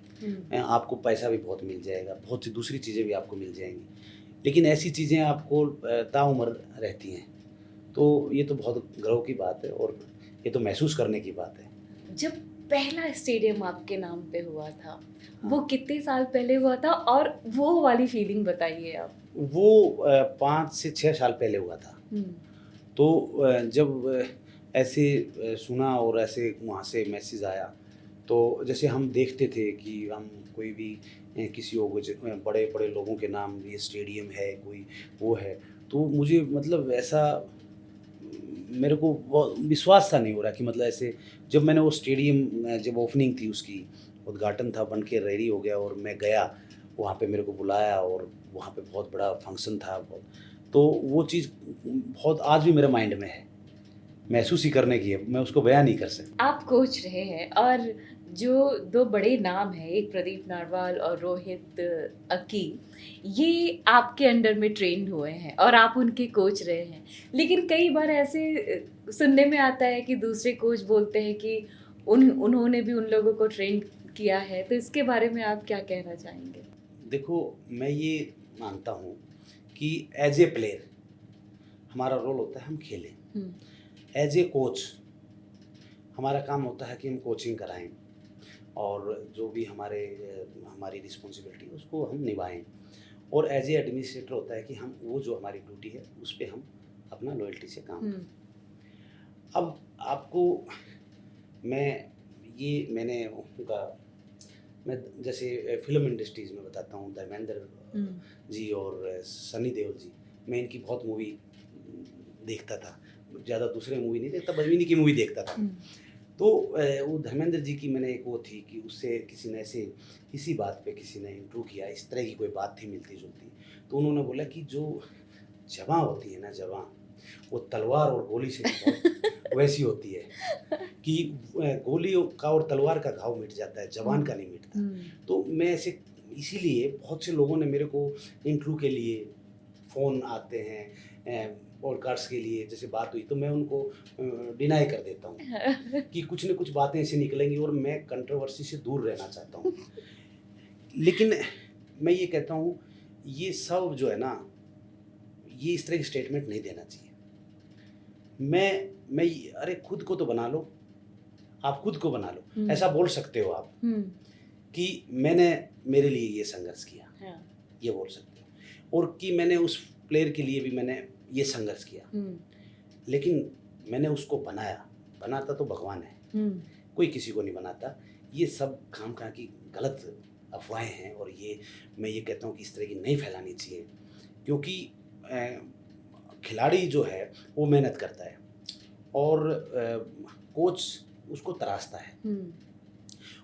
आपको पैसा भी बहुत मिल जाएगा, बहुत सी दूसरी चीज़ें भी आपको मिल जाएंगी, लेकिन ऐसी चीज़ें आपको ताउम्र रहती हैं। तो ये तो बहुत गर्व की बात है और ये तो महसूस करने की बात है। जब पहला स्टेडियम आपके नाम पे हुआ था, वो कितने साल पहले हुआ था, और वो वाली फीलिंग बताइए आप? वो 5 से 6 साल पहले हुआ था। तो जब ऐसे सुना और ऐसे वहाँ से मैसेज आया, तो जैसे हम देखते थे कि हम कोई भी किसी बड़े बड़े लोगों के नाम ये स्टेडियम है, कोई वो है, तो मुझे मतलब ऐसा मेरे को बहुत विश्वास सा नहीं हो रहा कि मतलब ऐसे जब मैंने वो स्टेडियम जब ओपनिंग थी, उसकी उद्घाटन था, बन के रेडी हो गया और मैं गया वहाँ पे, मेरे को बुलाया और वहाँ पे बहुत बड़ा फंक्शन था तो वो चीज़ बहुत आज भी मेरे माइंड में है, महसूस ही करने की है, मैं उसको बयान नहीं कर सकता। आप कोच रहे हैं, और जो 2 बड़े नाम हैं, एक प्रदीप नारवाल और रोहित अकी, ये आपके अंडर में ट्रेन हुए हैं और आप उनके कोच रहे हैं। लेकिन कई बार ऐसे सुनने में आता है कि दूसरे कोच बोलते हैं कि उन्होंने भी उन लोगों को ट्रेन किया है, तो इसके बारे में आप क्या कहना चाहेंगे? देखो, मैं ये मानता हूँ कि एज ए प्लेयर हमारा रोल होता है हम खेलें, एज ए कोच हमारा काम होता है कि हम कोचिंग कराएं और जो भी हमारी रिस्पॉन्सिबिलिटी है उसको हम निभाएं, और एज ए एडमिनिस्ट्रेटर होता है कि हम वो जो हमारी ड्यूटी है उस पर हम अपना लॉयल्टी से काम करें। अब आपको मैंने उनका मैं जैसे फिल्म इंडस्ट्रीज में बताता हूँ, धर्मेंद्र जी और सनी देओल जी, मैं इनकी बहुत मूवी देखता था, ज़्यादा दूसरे मूवी नहीं देखता, बस इन्हीं की मूवी देखता था। तो वो धर्मेंद्र जी की मैंने एक वो थी कि उससे किसी ने ऐसे इसी बात पे किसी ने इंटरव्यू किया, इस तरह की कोई बात थी मिलती जुलती, तो उन्होंने बोला कि जो जवां होती है ना, जवां, वो तलवार और गोली से भी बहुत वैसी होती है कि गोली का और तलवार का घाव मिट जाता है, जवान का नहीं मिटता। तो मैं ऐसे, इसीलिए बहुत से लोगों ने मेरे को इंटरव्यू के लिए फ़ोन आते हैं, पॉडकास्ट के लिए, जैसे बात हुई तो मैं उनको डिनाई कर देता हूँ कि कुछ न कुछ बातें ऐसी निकलेंगी और मैं कंट्रोवर्सी से दूर रहना चाहता हूँ। लेकिन मैं ये कहता हूँ, ये सब जो है ना, ये इस तरह की स्टेटमेंट नहीं देना चाहिए। अरे खुद को तो बना लो, आप खुद को बना लो, ऐसा बोल सकते हो आप कि मैंने मेरे लिए ये संघर्ष किया, ये बोल सकते हो, और कि मैंने उस प्लेयर के लिए भी मैंने ये संघर्ष किया, लेकिन मैंने उसको बनाता तो भगवान है, कोई किसी को नहीं बनाता। ये सब खामखा की गलत अफवाहें हैं, और ये मैं ये कहता हूँ कि इस तरह की नहीं फैलानी चाहिए, क्योंकि खिलाड़ी जो है वो मेहनत करता है और कोच उसको तराशता है,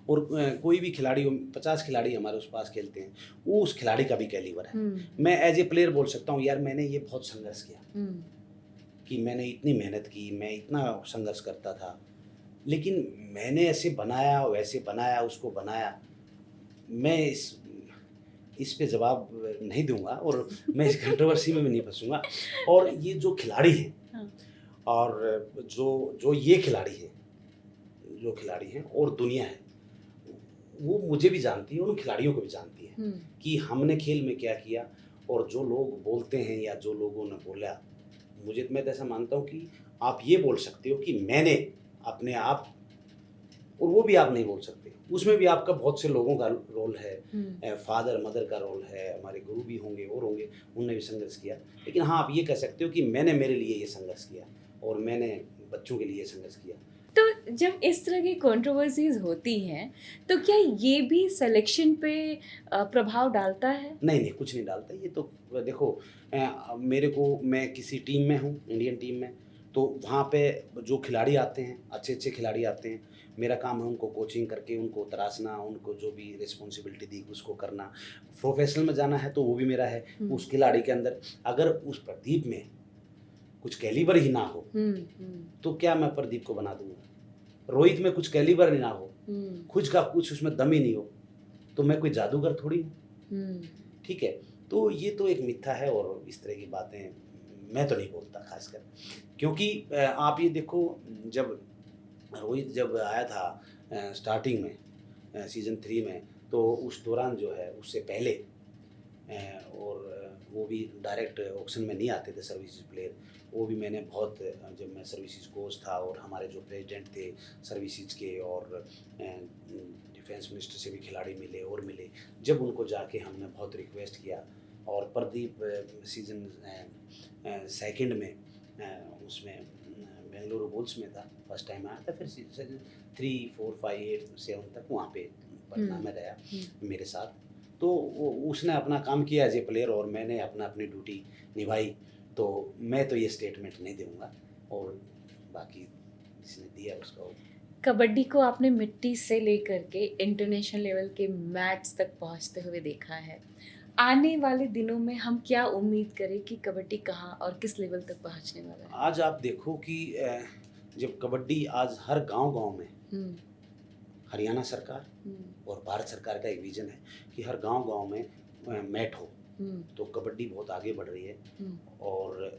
और कोई भी खिलाड़ी, 50 खिलाड़ी हमारे उस पास खेलते हैं, वो उस खिलाड़ी का भी कैलिबर है। मैं एज ए प्लेयर बोल सकता हूँ, यार मैंने ये बहुत संघर्ष किया, कि मैंने इतनी मेहनत की, मैं इतना संघर्ष करता था, लेकिन मैंने ऐसे बनाया, वैसे बनाया, उसको बनाया। मैं इस पे जवाब नहीं दूंगा, और मैं इस कंट्रोवर्सी में भी नहीं फंसूंगा। और ये जो खिलाड़ी हैं, और जो ये खिलाड़ी हैं और दुनिया है, वो मुझे भी जानती है, उन खिलाड़ियों को भी जानती है कि हमने खेल में क्या किया। और जो लोग बोलते हैं या जो लोगों ने बोला, मैं तो ऐसा मानता हूँ कि आप ये बोल सकते हो कि मैंने अपने आप, और वो भी आप नहीं बोल सकते, उसमें भी आपका बहुत से लोगों का रोल है, फादर मदर का रोल है, हमारे गुरु भी होंगे और होंगे, उनने भी संघर्ष किया। लेकिन हाँ, आप ये कह सकते हो कि मैंने मेरे लिए ये संघर्ष किया और मैंने बच्चों के लिए संघर्ष किया। तो जब इस तरह की कंट्रोवर्सीज होती हैं, तो क्या ये भी सिलेक्शन पे प्रभाव डालता है? नहीं, कुछ नहीं डालता। ये तो देखो, मैं किसी टीम में हूँ, इंडियन टीम में, तो वहाँ पे जो खिलाड़ी आते हैं, अच्छे खिलाड़ी आते हैं, मेरा काम है उनको कोचिंग करके उनको तराशना, उनको जो भी रिस्पॉन्सिबिलिटी दी उसको करना। प्रोफेशनल में जाना है तो वो भी मेरा है। उस खिलाड़ी के अंदर अगर उस प्रदीप में कुछ कैलिबर ही ना हो, तो क्या मैं प्रदीप को बना दूंगा? रोहित में कुछ कैलिबर ही ना हो, खुद का कुछ उसमें दम ही नहीं हो, तो मैं कोई जादूगर थोड़ी हूँ। ठीक है, तो ये तो एक मिथ्या है, और इस तरह की बातें मैं तो नहीं बोलता खासकर, क्योंकि आप ये देखो, जब रोहित आया था स्टार्टिंग में सीज़न 3 में, तो उस दौरान जो है, उससे पहले और वो भी डायरेक्ट ऑक्शन में नहीं आते थे सर्विसेज प्लेयर, वो भी मैंने बहुत, जब मैं सर्विसेज कोच था और हमारे जो प्रेसिडेंट थे सर्विसेज के, और डिफेंस मिनिस्टर से भी खिलाड़ी मिले और मिले, जब उनको जाके हमने बहुत रिक्वेस्ट किया, और प्रदीप सीज़न 2 में उसमें बेंगलुरु बुल्स में था, फर्स्ट टाइम आया था, फिर सीज़न 3, 4, 5, 8, 7 तक वहाँ पे पटना में रहा मेरे साथ। तो उसने अपना काम किया एज ए प्लेयर, और मैंने अपनी ड्यूटी निभाई। तो मैं तो ये स्टेटमेंट नहीं दूंगा, और बाकी जिसने दिया उसका। कबड्डी को आपने मिट्टी से लेकर के इंटरनेशनल लेवल के मैच तक पहुंचते हुए देखा है। आने वाले दिनों में हम क्या उम्मीद करें कि कबड्डी कहाँ और किस लेवल तक पहुंचने वाला है? आज आप देखो कि जब कबड्डी आज हर गांव में, हरियाणा सरकार और भारत सरकार का एक विजन है कि हर गांव में मैट हो, तो कबड्डी बहुत आगे बढ़ रही है। और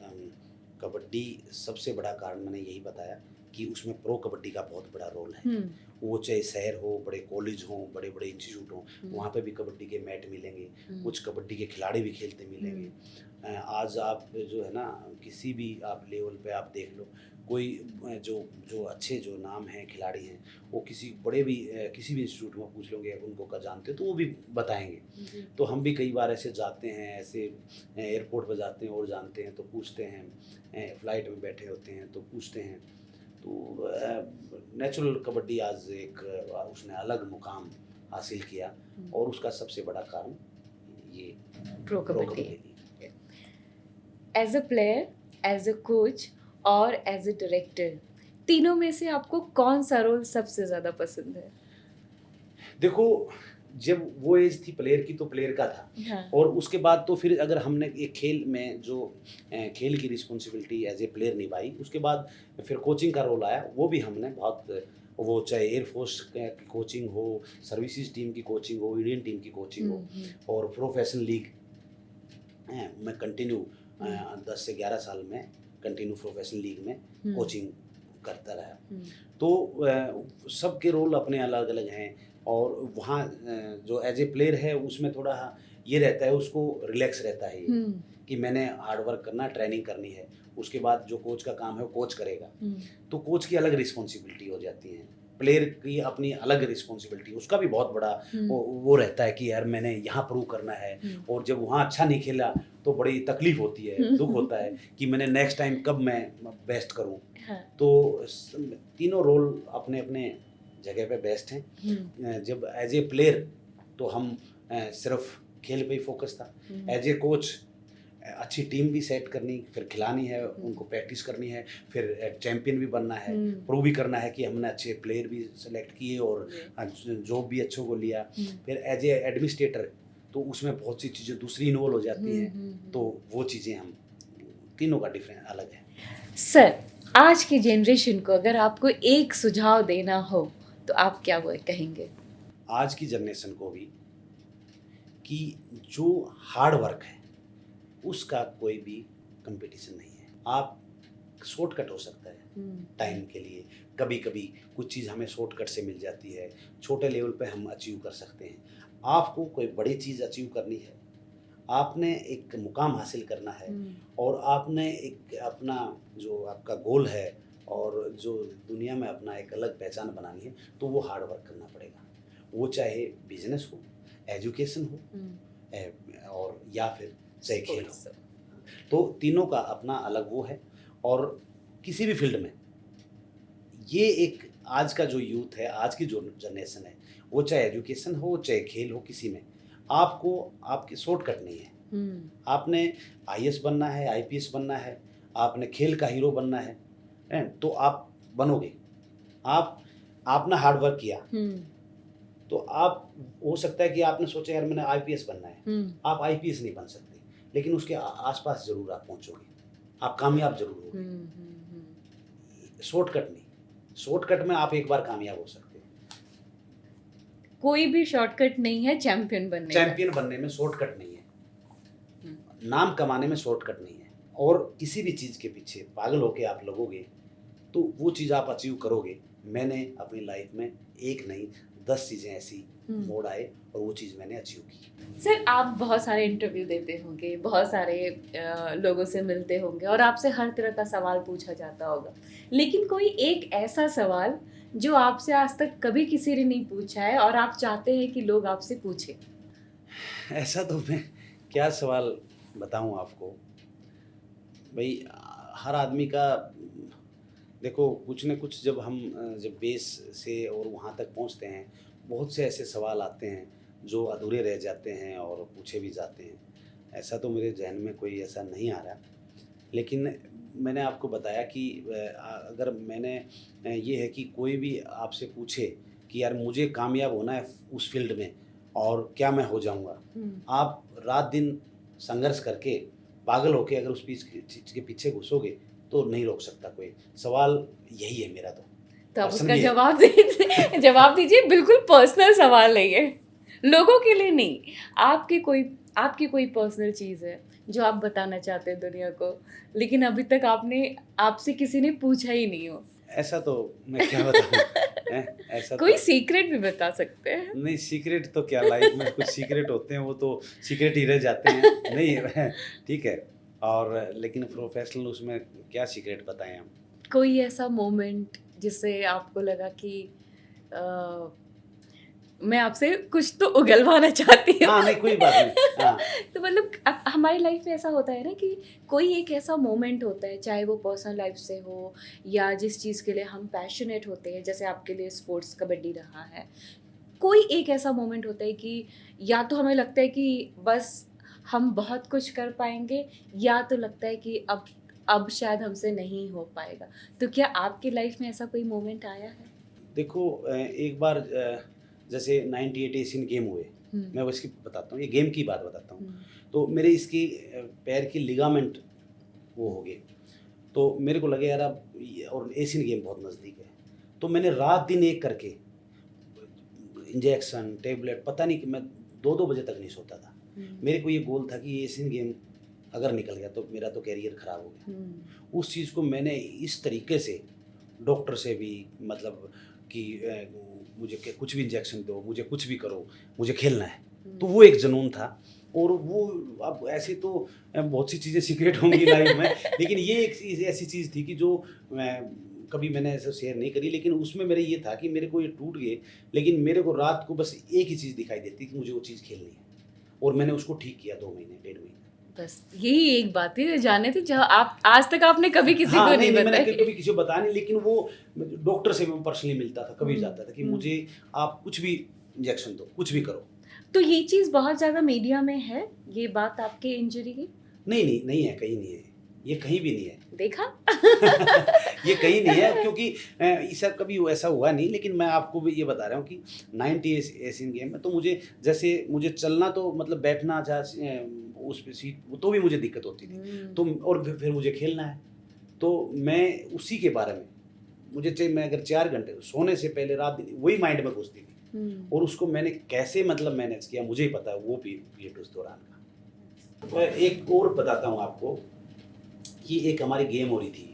कबड्डी सबसे बड़ा कारण मैंने यही बताया कि उसमें प्रो कबड्डी का बहुत बड़ा रोल है। वो चाहे शहर हो, बड़े कॉलेज हो, बड़े बड़े इंस्टीट्यूट हो, वहाँ पे भी कबड्डी के मैट मिलेंगे, कुछ कबड्डी के खिलाड़ी भी खेलते मिलेंगे। आज आप जो है ना, किसी भी आप लेवल पे आप देख लो, कोई जो अच्छे जो नाम हैं खिलाड़ी हैं, वो किसी भी इंस्टीट्यूट में पूछ लोगे उनको का जानते हो, तो वो भी बताएंगे। तो हम भी कई बार ऐसे जाते हैं, ऐसे एयरपोर्ट पर जाते हैं और जानते हैं, तो पूछते हैं, फ्लाइट में बैठे होते हैं तो पूछते हैं। तो नेचुरल कबड्डी आज एक उसने अलग मुकाम हासिल किया, और उसका सबसे बड़ा कारण ये pro kabaddi. As a player, as a coach और एज अ डायरेक्टर, तीनों में से आपको कौन सा रोल सबसे ज़्यादा पसंद है? देखो, जब वो एज थी प्लेयर की तो प्लेयर का था, हाँ। और उसके बाद तो फिर अगर हमने एक खेल में जो खेल की रिस्पॉन्सिबिलिटी एज ए प्लेयर निभाई, उसके बाद फिर कोचिंग का रोल आया, वो भी हमने बहुत, वो चाहे एयरफोर्स की कोचिंग हो, सर्विसेज टीम की कोचिंग हो, इंडियन टीम की कोचिंग हो, और प्रोफेशनल लीग मैं कंटिन्यू 10 से 11 साल में कंटिन्यू प्रोफेशनल लीग में कोचिंग करता रहा। तो सबके रोल अपने अलग अलग हैं, और वहाँ जो एज ए प्लेयर है उसमें थोड़ा ये रहता है, उसको रिलैक्स रहता है ये, कि मैंने हार्ड वर्क करना, ट्रेनिंग करनी है, उसके बाद जो कोच का काम है वो कोच करेगा। तो कोच की अलग रिस्पॉन्सिबिलिटी हो जाती है, प्लेयर की अपनी अलग रिस्पॉन्सिबिलिटी, उसका भी बहुत बड़ा वो रहता है कि यार मैंने यहाँ प्रूव करना है, और जब वहाँ अच्छा नहीं खेला तो बड़ी तकलीफ होती है, दुख होता है कि मैंने नेक्स्ट टाइम कब मैं बेस्ट करूँ। हाँ। तो तीनों रोल अपने अपने जगह पे बेस्ट हैं। जब एज ए प्लेयर तो हम सिर्फ खेल पे ही फोकस था, एज ए कोच अच्छी टीम भी सेट करनी, फिर खिलानी है, उनको प्रैक्टिस करनी है, फिर चैंपियन भी बनना है, प्रूव भी करना है कि हमने अच्छे प्लेयर भी सेलेक्ट किए और जॉब भी अच्छों को लिया। फिर एज ए एडमिनिस्ट्रेटर तो उसमें बहुत सी चीज़ें दूसरी इन्वॉल्व हो जाती हैं, तो वो चीज़ें हम तीनों का डिफरेंस अलग है। सर, आज की जनरेशन को अगर आपको एक सुझाव देना हो तो आप क्या वो कहेंगे? आज की जनरेशन को भी कि जो हार्ड वर्क है उसका कोई भी कंपटीशन नहीं है। आप शॉर्टकट हो सकता है टाइम के लिए, कभी कभी कुछ चीज़ हमें शॉर्टकट से मिल जाती है, छोटे लेवल पे हम अचीव कर सकते हैं। आपको कोई बड़ी चीज़ अचीव करनी है, आपने एक मुकाम हासिल करना है, और आपने एक अपना जो आपका गोल है और जो दुनिया में अपना एक अलग पहचान बनानी है, तो वो हार्ड वर्क करना पड़ेगा। वो चाहे बिजनेस हो, एजुकेशन हो, और या फिर चाहे खेल हो। तो तीनों का अपना अलग वो है, और किसी भी फील्ड में ये एक आज का जो यूथ है, आज की जो जनरेशन है, वो चाहे एजुकेशन हो चाहे खेल हो, किसी में आपको आपकी शॉर्टकट नहीं है। आपने आईएएस बनना है, आईपीएस बनना है, आपने खेल का हीरो बनना है, तो आप बनोगे। आपने हार्ड वर्क किया तो आप, हो सकता है कि आपने सोचा यार मैंने आईपीएस बनना है, आप आईपीएस नहीं बन सकते, लेकिन उसके आसपास जरूर आप पहुंचोगे, आप कामयाब जरूर होगे। शॉर्टकट नहीं, शॉर्टकट में आप एक बार कामयाब हो सकते हैं, कोई भी शॉर्टकट नहीं है चैंपियन बनने में शॉर्टकट नहीं है, नाम कमाने में शॉर्टकट नहीं है, और किसी भी चीज़ के पीछे पागल होके आप लगोगे तो वो चीज़ आप अचीव करोगे। मैंने अपनी लाइफ में एक नहीं 10 चीज़ें ऐसी मोड़ आए और वो चीज़ मैंने अचीव की। सर, आप बहुत सारे इंटरव्यू देते होंगे, बहुत सारे लोगों से मिलते होंगे, और आपसे हर तरह का सवाल पूछा जाता होगा, लेकिन कोई एक ऐसा सवाल जो आपसे आज तक कभी किसी ने नहीं पूछा है और आप चाहते हैं कि लोग आपसे पूछें? ऐसा तो मैं क्या सवाल बताऊं आपको भाई, हर आदमी का देखो कुछ न कुछ, जब हम जब बेस से और वहाँ तक पहुँचते हैं, बहुत से ऐसे सवाल आते हैं जो अधूरे रह जाते हैं और पूछे भी जाते हैं। ऐसा तो मेरे जहन में कोई ऐसा नहीं आ रहा, लेकिन मैंने आपको बताया कि अगर मैंने ये है कि कोई भी आपसे पूछे कि यार मुझे कामयाब होना है उस फील्ड में और क्या मैं हो जाऊंगा, आप रात दिन संघर्ष करके पागल होके अगर उस चीज़ के पीछे घुसोगे तो नहीं रोक सकता कोई। सवाल यही है मेरा तो आप उसका जवाब दीजिए। बिल्कुल पर्सनल सवाल नहीं है, लोगों के लिए नहीं, आपकी कोई पर्सनल चीज़ है जो आप बताना चाहते हैं दुनिया को, लेकिन अभी तक आपसे किसी ने पूछा ही नहीं हो। ऐसा तो मैं क्या बताऊं ऐसा कोई तो सीक्रेट भी बता सकते हैं। नहीं, सीक्रेट तो क्या, लाइफ में कुछ सीक्रेट होते हैं वो तो सीक्रेट ही रह जाते हैं। नहीं ठीक है, और लेकिन प्रोफेशनल उसमें क्या सीक्रेट बताएं हम। कोई ऐसा मोमेंट जिससे आपको लगा कि मैं आपसे कुछ तो उगलवाना चाहती हूँ। हाँ नहीं, कोई बात नहीं। हाँ। तो मतलब हमारी लाइफ में ऐसा होता है ना कि कोई एक ऐसा मोमेंट होता है, चाहे वो पर्सनल लाइफ से हो या जिस चीज़ के लिए हम पैशनेट होते हैं, जैसे आपके लिए स्पोर्ट्स कबड्डी रहा है। कोई एक ऐसा मोमेंट होता है कि या तो हमें लगता है कि बस हम बहुत कुछ कर पाएंगे, या तो लगता है कि अब शायद हमसे नहीं हो पाएगा। तो क्या आपकी लाइफ में ऐसा कोई मोमेंट आया है? देखो एक बार जैसे 98 एशियन गेम हुए, मैं उसकी बताता हूँ, ये गेम की बात बताता हूँ। हम्म, तो मेरे इसकी पैर की लिगामेंट वो हो गए, तो मेरे को लगे यार अब और एशियन गेम बहुत नज़दीक है, तो मैंने रात दिन एक करके इंजेक्शन टेबलेट पता नहीं कि मैं 2-2 बजे तक नहीं सोता था। मेरे को ये गोल था कि एशियन गेम अगर निकल गया तो मेरा तो कैरियर ख़राब हो गया। उस चीज़ को मैंने इस तरीके से डॉक्टर से भी मतलब कि मुझे कुछ भी इंजेक्शन दो, मुझे कुछ भी करो, मुझे खेलना है। तो वो एक जुनून था। और वो अब ऐसे तो बहुत सी चीज़ें सीक्रेट होंगी लाइफ में, लेकिन ये एक चीज़ ऐसी चीज़ थी कि जो मैं कभी मैंने ऐसे शेयर नहीं करी, लेकिन उसमें मेरा ये था कि मेरे को ये टूट गए, लेकिन मेरे को रात को बस एक ही चीज़ दिखाई देती कि मुझे वो चीज़ खेलनी है, और मैंने उसको ठीक किया 2 महीने, 1.5 महीने। बस यही एक बात थी जो जाने थे, जहाँ आप आज तक आपने कभी किसी हाँ, को नहीं, नहीं मैंने बताई। कभी किसी को बताया नहीं, लेकिन वो डॉक्टर से मैं पर्सनली मिलता था, कभी जाता था कि मुझे आप कुछ भी इंजेक्शन दो, कुछ भी करो। तो ये चीज़ बहुत ज़्यादा मीडिया में है, ये बात आपके इंजरी की? नहीं, नहीं, नहीं है, कहीं नहीं है। ये कहीं भी नहीं है। देखा? ये कहीं नहीं है, क्योंकि ऐसा कभी ऐसा हुआ नहीं, लेकिन मैं आपको भी ये बता रहा हूँ कि 90 एशियन गेम में तो मुझे जैसे मुझे चलना तो मतलब बैठना उस पे सीट तो भी मुझे दिक्कत होती थी। तो और फिर मुझे खेलना है। तो मैं उसी के बारे में मुझे चाहिए, मैं अगर 4 घंटे सोने से पहले रात दिन वही माइंड में घुसती थी, और उसको मैंने कैसे मतलब मैनेज किया मुझे ही पता है, वो पीरियड उस दौरान का। मैं एक और बताता हूँ आपको कि एक हमारी गेम हो रही थी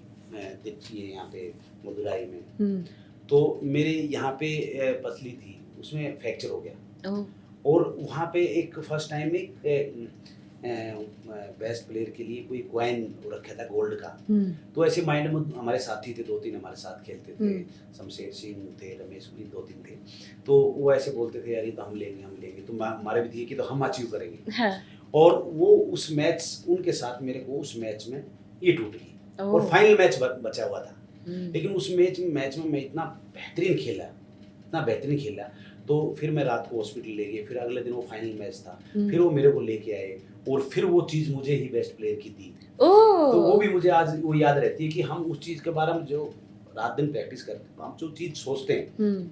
ये यहाँ पे मदुराई में। तो मेरे यहाँ पे पसली थी, उसमें फ्रैक्चर हो गया। और वहाँ पे एक फर्स्ट टाइम एक बेस्ट प्लेयर के लिए कोई कॉइन रखा था गोल्ड का। तो ऐसे माइंड में हमारे साथी थे, 2-3 हमारे साथ खेलते थे, शमशेर सिंह थे, रमेश भी 2-3 थे। तो वो ऐसे बोलते थे यार ये तो हम लेंगे, तो हमारे भी थी कि तो हम अचीव करेंगे। हाँ। और वो उस मैच उनके साथ मेरे को उस मैच में ये टूट गई, और फाइनल मैच बचा हुआ था। लेकिन उस मैच में मैं इतना बेहतरीन खेला, तो फिर मैं रात को हॉस्पिटल ले गए, फिर अगले दिन वो फाइनल मैच था, फिर वो मेरे को लेके आए, और फिर वो चीज़ मुझे ही बेस्ट प्लेयर की दी। तो वो भी मुझे आज वो याद रहती है कि हम उस चीज़ के बारे में जो रात दिन प्रैक्टिस करते हैं, हम जो चीज़ सोचते हैं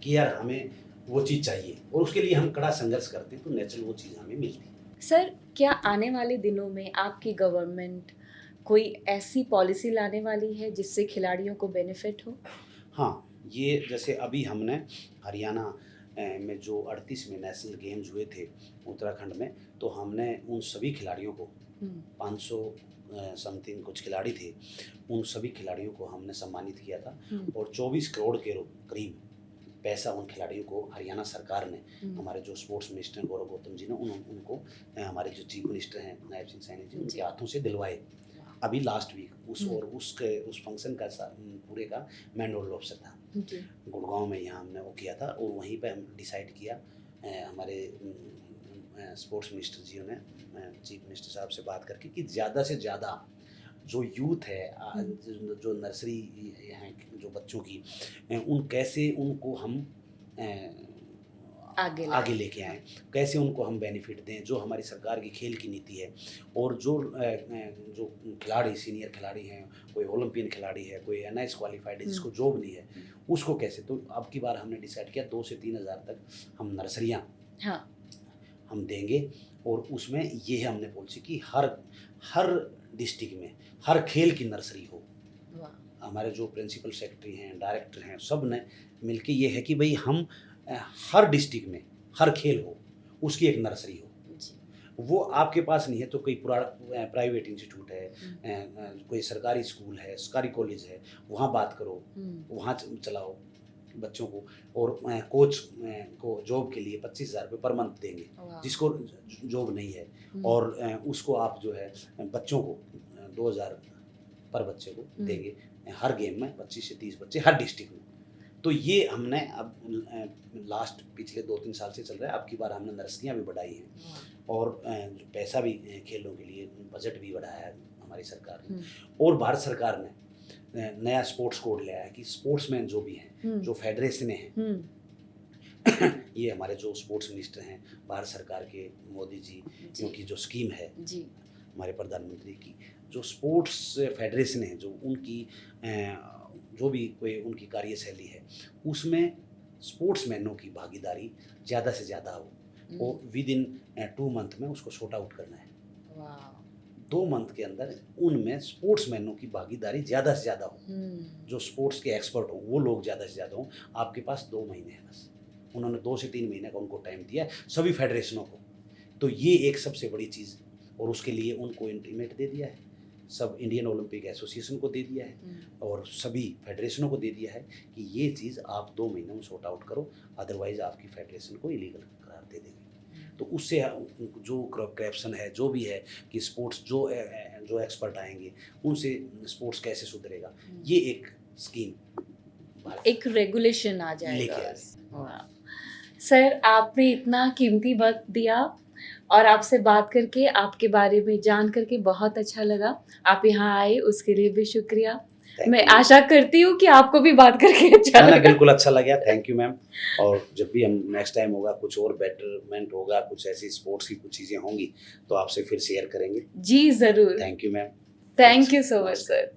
कि यार हमें वो चीज़ चाहिए, और उसके लिए हम कड़ा संघर्ष करते हैं, तो नेचुरल वो चीज़ हमें मिलती है। सर, क्या आने वाले दिनों में आपकी गवर्नमेंट कोई ऐसी पॉलिसी लाने वाली है जिससे खिलाड़ियों को बेनिफिट हो? हाँ, ये जैसे अभी हमने हरियाणा में जो 38 में नेशनल गेम्स हुए थे उत्तराखंड में, तो हमने उन सभी खिलाड़ियों को 500 समथिंग कुछ खिलाड़ी थे, उन सभी खिलाड़ियों को हमने सम्मानित किया था, और 24 करोड़ के करीब पैसा उन खिलाड़ियों को हरियाणा सरकार ने, हमारे जो स्पोर्ट्स मिनिस्टर हैं गौरव गौतम जी ने उनको हमारे जो चीफ मिनिस्टर हैं नायब सिंह सैनी जी, उनके हाथों से दिलवाए अभी लास्ट वीक। उस फंक्शन का पूरे का मैं नोडल ऑफिसर था गुड़गांव में, यहाँ हमने वो किया था, और वहीं पे हम डिसाइड किया, हमारे स्पोर्ट्स मिनिस्टर जी ने चीफ मिनिस्टर साहब से बात करके कि ज़्यादा से ज़्यादा जो यूथ है, जो नर्सरी हैं जो बच्चों की, कैसे उनको हम आगे लेके आएँ, कैसे उनको हम बेनिफिट दें, जो हमारी सरकार की खेल की नीति है, और जो खिलाड़ी सीनियर खिलाड़ी हैं, कोई ओलंपियन खिलाड़ी है, कोई NIS क्वालिफाइड है जिसको जॉब नहीं है, उसको कैसे। तो अब की बार हमने डिसाइड किया 2 से 3 हज़ार तक हम नर्सरियाँ हम देंगे, और उसमें ये है हमने पॉलिसी कि हर डिस्ट्रिक्ट में हर खेल की नर्सरी हो। हमारे जो प्रिंसिपल सेक्रेटरी हैं, डायरेक्टर हैं, सब ने मिलके ये है कि भाई हम हर डिस्ट्रिक्ट में हर खेल हो उसकी एक नर्सरी हो। वो आपके पास नहीं है तो कोई प्राइवेट इंस्टीट्यूट है, कोई सरकारी स्कूल है, सरकारी कॉलेज है, वहाँ बात करो, वहाँ चलाओ बच्चों को, और कोच को जॉब के लिए 25,000 रुपये पर मंथ देंगे जिसको जॉब नहीं है, और उसको आप जो है बच्चों को 2,000 पर बच्चे को देंगे हर गेम में, 25 से 30 बच्चे हर डिस्ट्रिक्ट में। तो ये हमने अब लास्ट पिछले 2-3 साल से चल रहा है। अब की बार हमने नर्सरियाँ भी बढ़ाई हैं, और पैसा भी खेलों के लिए बजट भी बढ़ाया है हमारी सरकार ने, और भारत सरकार ने नया स्पोर्ट्स कोड ले आया है कि स्पोर्ट्समैन जो भी हैं, जो फेडरेशनें हैं, ये हमारे जो स्पोर्ट्स मिनिस्टर हैं भारत सरकार के मोदी जी, क्योंकि जो स्कीम है हमारे प्रधानमंत्री की, जो स्पोर्ट्स फेडरेशन है, जो उनकी जो भी कोई उनकी कार्यशैली है, उसमें स्पोर्ट्समैनों की भागीदारी ज़्यादा से ज़्यादा हो। वो विद इन 2 मंथ में उसको सॉर्ट आउट करना है। वाह 2 मंथ के अंदर उनमें स्पोर्ट्समैनों की भागीदारी ज़्यादा से ज़्यादा हो। जो स्पोर्ट्स के एक्सपर्ट हो वो लोग ज़्यादा से ज़्यादा हों। आपके पास 2 महीने हैं बस। उन्होंने 2 से 3 महीने का उनको टाइम दिया है सभी फेडरेशनों को। तो ये एक सबसे बड़ी चीज़ और उसके लिए उनको इंटीमेट दे दिया है, सब इंडियन ओलंपिक एसोसिएशन को दे दिया है और सभी फेडरेशनों को दे दिया है कि ये चीज़ आप 2 महीनों में सॉर्ट आउट करो, अदरवाइज़ आपकी फेडरेशन को इलीगल करार दे देगी। तो उससे जो करप्शन है जो भी है कि स्पोर्ट्स जो एक्सपर्ट आएंगे उनसे स्पोर्ट्स कैसे सुधरेगा, ये एक स्कीम एक रेगुलेशन आ जाएगा। लेके आ रहे। वाह सर, आपने इतना कीमती वक्त दिया और आपसे बात करके, आपके बारे में जान करके बहुत अच्छा लगा। आप यहाँ आए उसके लिए भी शुक्रिया। मैं आशा करती हूँ कि आपको भी बात करके अच्छा ना लगा। बिल्कुल अच्छा लगा, थैंक यू मैम। और जब भी हम नेक्स्ट टाइम होगा कुछ और बेटरमेंट होगा, कुछ ऐसी स्पोर्ट्स की कुछ चीज़ें होंगी तो आपसे फिर शेयर करेंगे। जी ज़रूर। Thank you ma'am. Thank you so much sir.